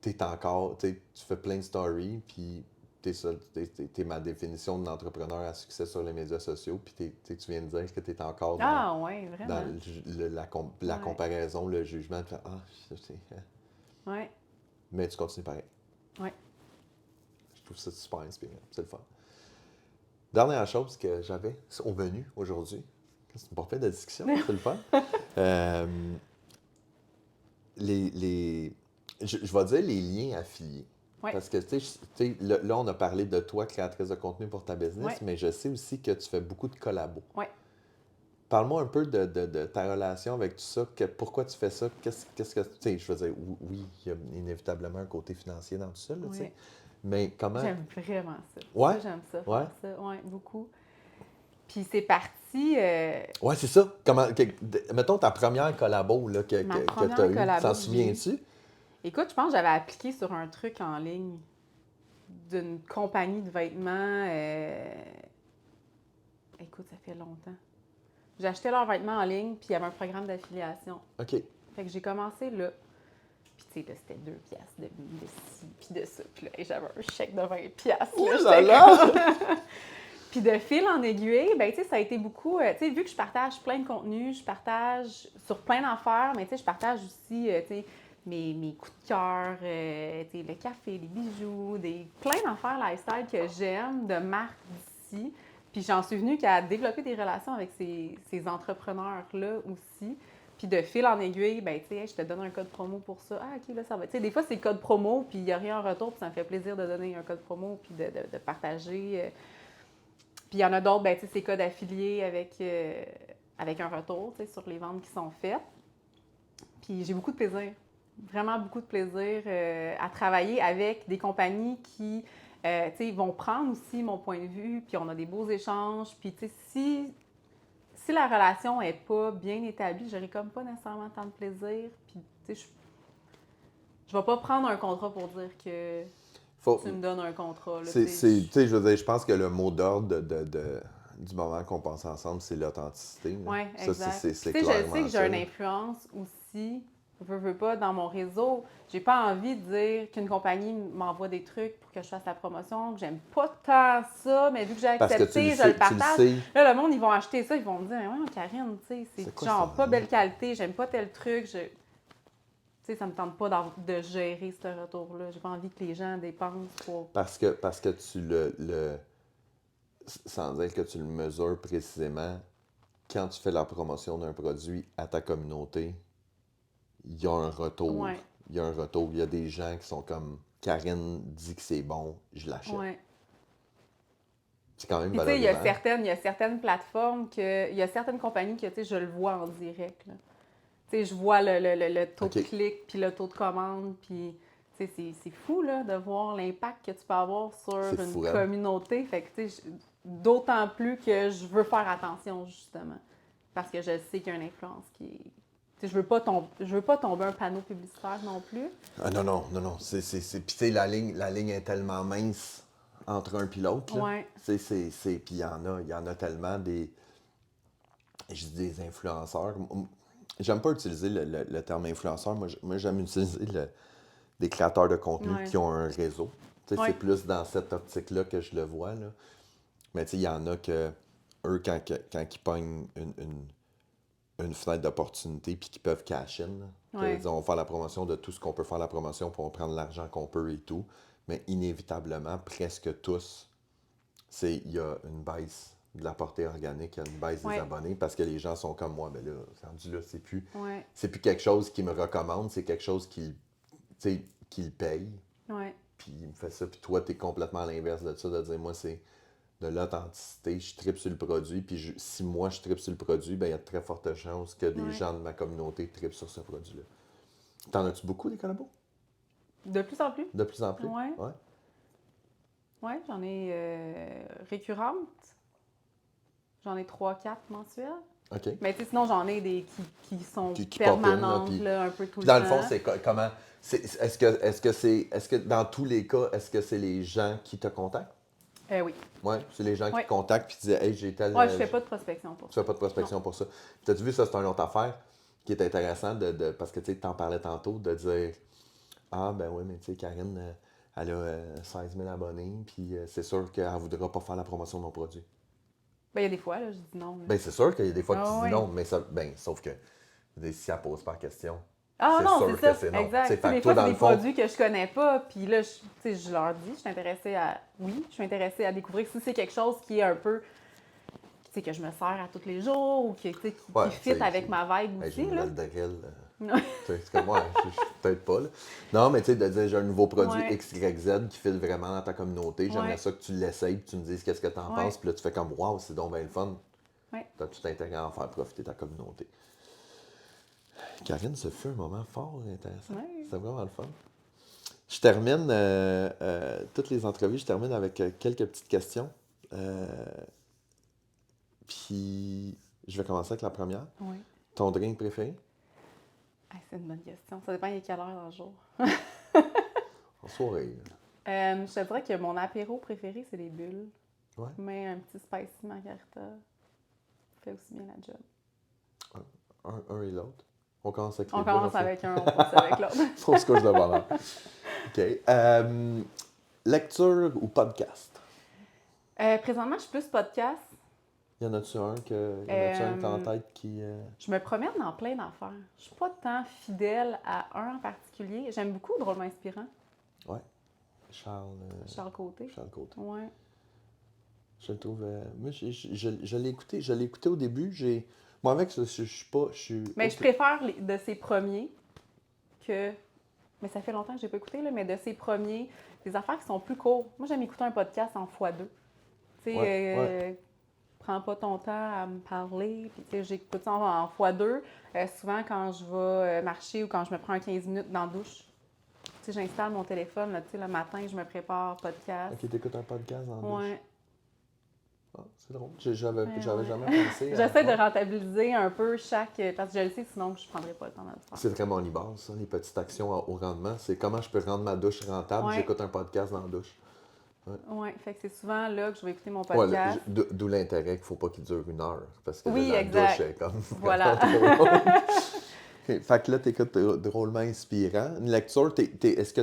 t'es encore, tu fais plein de stories, puis t'es ma définition d'entrepreneur à succès sur les médias sociaux, puis tu viens de dire que t'es encore Ah, ouais, dans vraiment. la Ouais. comparaison, le jugement, de faire « Ah, Ouais. mais tu continues pareil. » Ouais. Je trouve ça super inspirant, c'est le fun. Dernière chose que j'avais au menu aujourd'hui, c'est une parfaite de discussion, c'est le fun. Euh, je vais dire les liens affiliés. Ouais. Parce que, là, on a parlé de toi, créatrice de contenu pour ta business, Ouais. mais je sais aussi que tu fais beaucoup de collabos. Ouais. Parle-moi un peu de ta relation avec tout ça, pourquoi tu fais ça, qu'est-ce que, tu sais, je veux dire, oui, il y a inévitablement un côté financier dans tout ça, là, tu sais, Ouais. mais comment... J'aime vraiment ça. Ouais? Ça, j'aime ça, Ouais? faire ça. Ouais, beaucoup. Puis c'est parti. Ouais, c'est ça. Mettons ta première collabo là, Ma que tu as première eue, collabo t'en que j'ai eue. souviens-tu? Écoute, je pense que j'avais appliqué sur un truc en ligne d'une compagnie de vêtements. Écoute, ça fait longtemps. J'ai acheté leurs vêtements en ligne, puis il y avait un programme d'affiliation. OK. Fait que j'ai commencé là. Puis tu sais, là, c'était 2 piastres de ci, puis de ça. Puis là, j'avais un chèque de 20 piastres. Ouh Là, là là! comme... Puis de fil en aiguille, ben tu sais, ça a été beaucoup... tu sais, vu que je partage plein de contenus, je partage sur plein d'affaires, mais tu sais, je partage aussi, tu sais, mes coups de cœur, tu sais, le café, les bijoux, plein d'affaires lifestyle que j'aime, de marques d'ici. Puis j'en suis venue qu'à développer des relations avec ces entrepreneurs-là aussi. Puis de fil en aiguille, ben tu sais, je te donne un code promo pour ça. Ah, OK, là, ça va. Tu sais, des fois, c'est code promo, puis il n'y a rien en retour, puis ça me fait plaisir de donner un code promo, puis de partager. Puis il y en a d'autres, ben tu sais, c'est codes affiliés avec un retour, tu sais, sur les ventes qui sont faites. Puis j'ai beaucoup de plaisir, vraiment beaucoup de plaisir à travailler avec des compagnies qui, tu sais, vont prendre aussi mon point de vue, puis on a des beaux échanges. Puis tu sais, si la relation n'est pas bien établie, j'aurai comme pas nécessairement tant de plaisir. Puis tu sais, je vais pas prendre un contrat pour dire que tu me donnes un contrat. Là, Tu sais, je veux dire, je pense que le mot d'ordre du moment qu'on passe ensemble, c'est l'authenticité. Oui, Ça, exact. c'est Tu sais, je clairement sais que j'ai ça. une influence aussi, veux pas, dans mon réseau. J'ai pas envie de dire qu'une compagnie m'envoie des trucs pour que je fasse la promotion, que j'aime pas tant ça, mais vu que j'ai Parce que accepté, je le partage. tu le sais. Là, le monde, ils vont acheter ça, ils vont me dire, ouais, Karine, tu sais, c'est quoi genre ça? pas belle qualité, j'aime pas tel truc. Tu sais, ça me tente pas de gérer ce retour-là. J'ai pas envie que les gens dépensent pour. Parce que tu sans dire que tu le mesures précisément, quand tu fais la promotion d'un produit à ta communauté, il y a un retour. Ouais. Il y a un retour. Il y a des gens qui sont comme Karine dit que c'est bon, je l'achète. Ouais. C'est quand même Puis, tu sais, valorisant. il y a certaines plateformes il y a certaines compagnies que, tu sais, je le vois en direct, là. Tu sais, je vois le taux de clic, puis le taux de commande, puis, tu sais, c'est fou, là, de voir l'impact que tu peux avoir sur une communauté. Fait que, tu sais, d'autant plus que je veux faire attention, justement, parce que je sais qu'il y a une influence qui est... Tu sais, je veux pas tomber un panneau publicitaire non plus. Ah non. Puis tu sais, la ligne est tellement mince entre un et l'autre. Ouais. Puis il y en a tellement je dis des influenceurs. J'aime pas utiliser le terme influenceur. Moi j'aime utiliser des créateurs de contenu qui ont un réseau. C'est plus dans cette optique-là que je le vois. Là. Mais il y en a que, eux, quand ils pognent une fenêtre d'opportunité puis qu'ils peuvent cash in, là, on va faire la promotion de tout ce qu'on peut faire la promotion pour prendre l'argent qu'on peut et tout. Mais inévitablement, presque tous, il y a une baisse de la portée organique, il y a une baisse des abonnés parce que les gens sont comme moi. Mais là, rendu là, c'est plus quelque chose qui me recommande, c'est quelque chose qui le paye. Puis il me fait ça. Puis toi, tu es complètement à l'inverse de ça, de dire, moi, c'est de l'authenticité, je tripe sur le produit. Puis si moi, je tripe sur le produit, ben il y a de très fortes chances que des gens de ma communauté tripent sur ce produit-là. T'en as-tu beaucoup, des collabos? De plus en plus. De plus en plus? Ouais. Oui, j'en ai récurrentes. J'en ai 3-4 mensuelles. OK. Mais sinon, j'en ai des qui sont qui permanentes, pop in, là, un peu tout le temps. temps. Dans le fond, c'est comment... Est-ce que dans tous les cas, est-ce que c'est les gens qui te contactent? Oui. Oui, c'est les gens qui te contactent et qui disent « Hey, j'ai tel... » Oui, je fais pas de prospection pour ça. Tu fais pas de prospection pour ça. T'as-tu vu, ça, c'est une autre affaire qui est intéressante parce que tu en parlais tantôt, de dire Ah, ben oui, mais tu sais, Karine, elle a 16 000 abonnés, puis c'est sûr qu'elle ne voudra pas faire la promotion de mon produit. Ben, il y a des fois, là, je dis non. Là. Ben, c'est sûr qu'il y a des fois que tu Ah dis oui. non, mais ça, ben, sauf que si elle pose pas la question, Ah c'est non, c'est sûr que ça, c'est non. Tu sais, exact. Tu sais, fait des que toi, fois, c'est dans le des fond, produits que je connais pas, puis là, tu sais, je leur dis, je suis intéressée à... Oui, je suis intéressée à découvrir si c'est quelque chose qui est un peu, tu sais, que je me sers à tous les jours ou qui, tu sais, ouais, qui tu fit sais, avec ma vibe j'ai aussi, une là. nouvelle drill. Tu sais, c'est comme moi, peut-être pas, là. Non, mais tu sais, de dire j'ai un nouveau produit Ouais, XYZ qui file vraiment dans ta communauté, j'aimerais ouais, ça que tu l'essayes, que tu me dises qu'est-ce que tu en ouais, penses, puis là, tu fais comme waouh, c'est donc bien le fun. ouais. Tu as tout intérêt à en faire profiter ta communauté. Karine, ce fut un moment fort intéressant. Ouais. C'était vraiment le fun. Je termine toutes les entrevues, je termine avec quelques petites questions. Euh, Puis, je vais commencer avec la première. Ouais. Ton drink préféré? Ah, c'est une bonne question. Ça dépend il est quelle heure dans le jour. En soirée. Je te dirais que mon apéro préféré, c'est les bulles. Ouais. Mais un petit spicy margarita fait aussi bien la job. Un et l'autre. On commence avec On les bulles. commence avec un, on passe avec l'autre. Fausse couche de bonheur. OK. Lecture ou podcast? Présentement, je suis plus podcast. Y en a-tu un que t'as en tête qui... Je me promène dans plein d'affaires. Je suis pas tant fidèle à un en particulier. J'aime beaucoup Drôlement Inspirant. Ouais. Charles Charles Côté. Côté. Ouais. Je le trouve... moi, je l'ai écouté. Je l'ai écouté au début. Moi, avec, je suis pas... Mais je préfère de ses premiers que... Mais ça fait longtemps que j'ai pas écouté, là, mais de ses premiers, des affaires qui sont plus courtes. Moi, j'aime écouter un podcast en x2. Tu sais, Ouais. prends pas ton temps à me parler. Puis, tu sais, j'écoute ça en x2. Souvent, quand je vais marcher ou quand je me prends un 15 minutes dans la douche, tu sais, j'installe mon téléphone. Là, tu sais, le matin, je me prépare podcast. Ok, t'écoutes un podcast en douche. Ouais. Ah, c'est drôle. J'avais Ouais. jamais pensé à... J'essaie de Ouais. rentabiliser un peu chaque... Parce que je le sais, sinon, je prendrais pas le temps de le faire. C'est vraiment libéral, ça, les petites actions au rendement. C'est comment je peux rendre ma douche rentable. Ouais. J'écoute un podcast dans la douche. Oui, fait que c'est souvent là que je vais écouter mon Ouais, podcast. d'où l'intérêt qu'il ne faut pas qu'il dure 1 heure. Parce que là, Oui, la exact. douche est comme Voilà. vraiment trop longue. Ok, fait que là, t'écoutes drôlement inspirant. Une lecture, est-ce que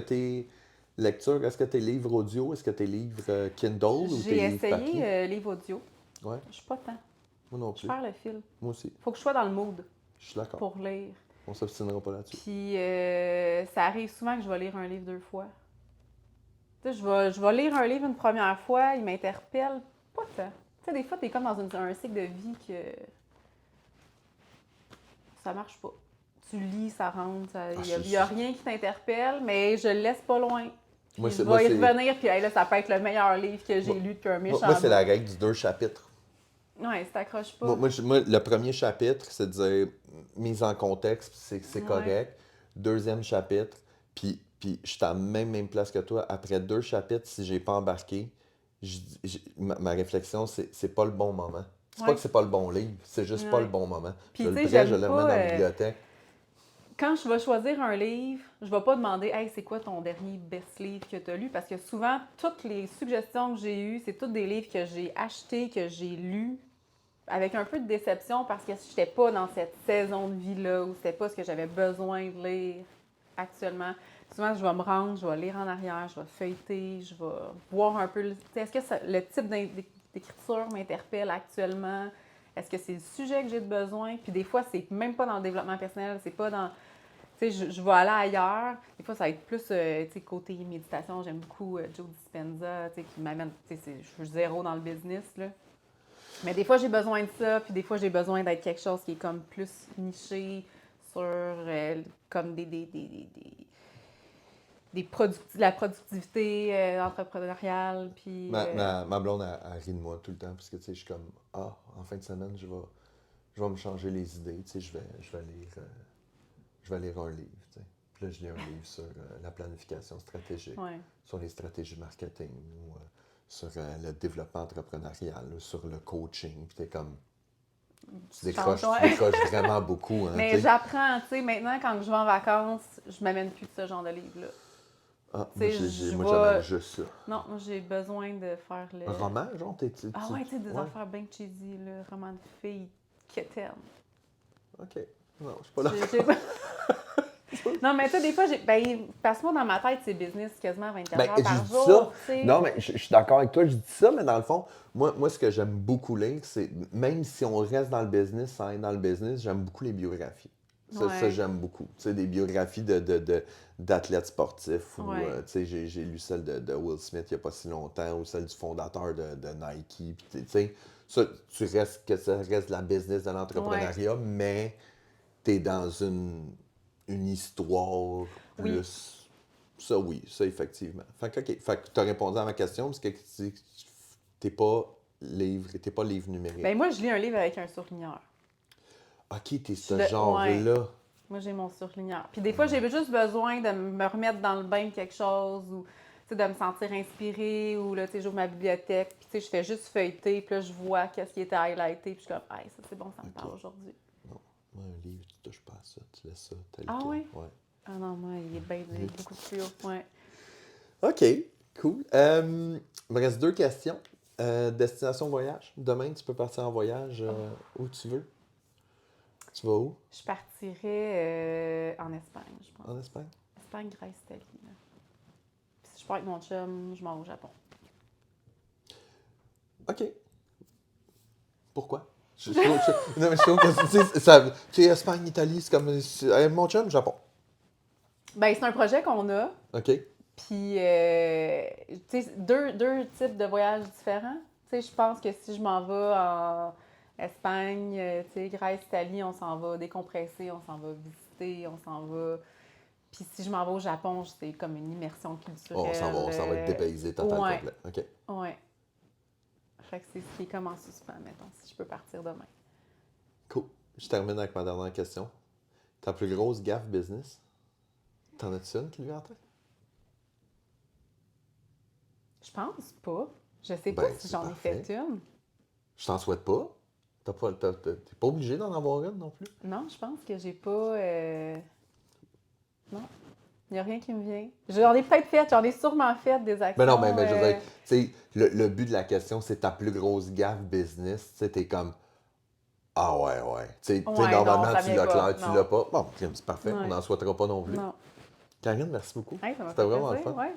t'es livre audio? Est-ce que t'es livre Kindle ou t'es J'ai livre papier? essayé livre audio. Ouais, Je suis pas tant. moi non Je plus. perds le fil. Moi aussi. Faut que je sois dans le mood Je suis d'accord. pour lire. On s'obstinera pas là-dessus. Puis ça arrive souvent que je vais lire un livre 2 fois. Tu sais, je vais lire un livre une première fois, il m'interpelle pas tant. Tu sais, des fois, t'es comme dans un cycle de vie que ça marche pas. Tu lis, ça rentre, il y a rien qui t'interpelle, mais je le laisse pas loin. Puis Moi, je vais y revenir, puis hey, là, ça peut être le meilleur livre que j'ai lu depuis un méchant Moi, c'est bout. la règle du 2 chapitres. Ouais, si t'accroches pas. Moi, le premier chapitre, c'est de dire mise en contexte, c'est Ouais. correct. Deuxième chapitre, puis je suis à la même place que toi. Après 2 chapitres, si j'ai pas embarqué, ma réflexion, c'est pas le bon moment. C'est pas Ouais. que c'est pas le bon livre, c'est juste pas Ouais. le bon moment. Puis, Je tu le sais, prête, je j'aime le remets pas, dans la bibliothèque. Quand je vais choisir un livre, je vais pas demander « Hey, c'est quoi ton dernier best livre que tu as lu? » Parce que souvent, toutes les suggestions que j'ai eues, c'est tous des livres que j'ai achetés, que j'ai lus, avec un peu de déception parce que j'étais pas dans cette saison de vie-là ou c'était pas ce que j'avais besoin de lire actuellement. Souvent, je vais me rendre, je vais lire en arrière, je vais feuilleter, je vais voir un peu... Est-ce que le type d'écriture m'interpelle actuellement? Est-ce que c'est le sujet que j'ai de besoin? Puis des fois, c'est même pas dans le développement personnel, c'est pas dans... Tu sais, je vais aller ailleurs. Des fois, ça va être plus, tu sais, côté méditation. J'aime beaucoup Joe Dispenza, tu sais, qui m'amène... Tu sais, je suis zéro dans le business, là. Mais des fois, j'ai besoin de ça, puis des fois, j'ai besoin d'être quelque chose qui est comme plus niché sur comme la productivité entrepreneuriale, puis... Ma blonde, elle rit de moi tout le temps, parce que, tu sais, je suis comme, en fin de semaine, je vais me changer les idées, tu sais, je vais lire un livre, tu sais. Puis là, je lis un livre sur la planification stratégique, Ouais. sur les stratégies marketing, ou sur le développement entrepreneurial, ou sur le coaching, puis t'es comme... Tu décroches vraiment beaucoup, hein, Mais t'sais. j'apprends, tu sais, maintenant, quand je vais en vacances, je m'amène plus de ce genre de livre-là. Ah, T'sais, moi, j'amène juste ça. Non, moi, j'ai besoin de faire le... Un roman, genre, Ah ouais, tu sais, des ouais. affaires bien cheesy, le roman de filles quétaines. OK. Non, je suis pas là. J'ai- Non, mais tu sais, des fois, passe-moi dans ma tête, c'est business quasiment 24 heures par je dis jour. ça. Tu sais. Non, mais je suis d'accord avec toi, je dis ça, mais dans le fond, moi, ce que j'aime beaucoup lire, c'est, même si on reste dans le business, sans être dans le business, j'aime beaucoup les biographies. Ça, Ouais. j'aime beaucoup. Tu sais, des biographies d'athlètes sportifs. Ou, Ouais. tu sais, j'ai lu celle de Will Smith il n'y a pas si longtemps, ou celle du fondateur de Nike. Puis, tu sais, ça, ça reste de la business, de l'entrepreneuriat, mais tu es dans une histoire Oui. plus. Ça, oui, ça, effectivement. Fait que, OK. Fait que tu as répondu à ma question, parce que t'es pas livre numérique. Ben moi, je lis un livre avec un surligneur. OK, t'es ce Ouais. genre-là. Moi, j'ai mon surligneur. Puis des fois, j'ai juste besoin de me remettre dans le bain de quelque chose ou tu sais, de me sentir inspirée ou là, tu sais, j'ouvre ma bibliothèque, puis tu sais, je fais juste feuilleter, puis là, je vois qu'est-ce qui était highlighté, puis je suis comme, hey, ça c'est bon, ça me parle aujourd'hui. Non, moi, un livre, tu touches pas à ça, tu laisses ça tel Ah quel. oui? Ouais. Ah non, moi, il est beaucoup plus haut. Ouais. OK, cool. Il me reste 2 questions. Destination voyage. Demain, tu peux partir en voyage où tu veux. Tu vas où? Je partirais en Espagne, je pense. En Espagne? Espagne, Grèce, Italie. Là. Puis si je pars avec mon chum, je m'en vais au Japon. OK. Pourquoi? Non, mais je trouve que tu sais, Espagne, Italie, c'est comme mon chum, Japon. Ben, c'est un projet qu'on a. OK. Puis, tu sais, deux types de voyages différents. Tu sais, je pense que si je m'en vais en Espagne, tu sais, Grèce, Italie, on s'en va décompresser, on s'en va visiter, on s'en va. Puis si je m'en vais au Japon, c'est comme une immersion culturelle. On s'en va être dépaysé total ouais, complet. OK. ouais. Fait que c'est ce qui est comme en suspens, mettons, si je peux partir demain. Cool. Je termine avec ma dernière question. Ta plus grosse gaffe business? T'en as-tu une qui lui en tête? Je pense pas. Je sais pas Ben, si c'est j'en ai parfait. fait une. Je t'en souhaite pas. T'es pas obligé d'en avoir une non plus. Non, je pense que j'ai pas. Non. Il n'y a rien qui me vient. J'en ai peut-être fait, j'en ai sûrement fait des actions. Mais non, mais je veux dire, tu sais, le but de la question, c'est ta plus grosse gaffe business. Tu sais, t'es comme, ah ouais. Tu sais, Ouais, normalement, non, ça tu vient l'as pas, clair, tu non. l'as pas. Bon, c'est parfait, on Ouais. n'en souhaitera pas non plus. Non. Karine, merci beaucoup. Hey, ça m'a C'était fait vraiment le plaisir, fun. ouais.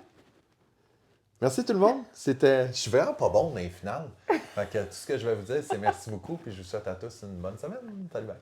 Merci tout le monde. Je suis vraiment pas bon dans les finales. Fait que tout ce que je vais vous dire, c'est merci beaucoup, puis je vous souhaite à tous une bonne semaine. Salut, bye.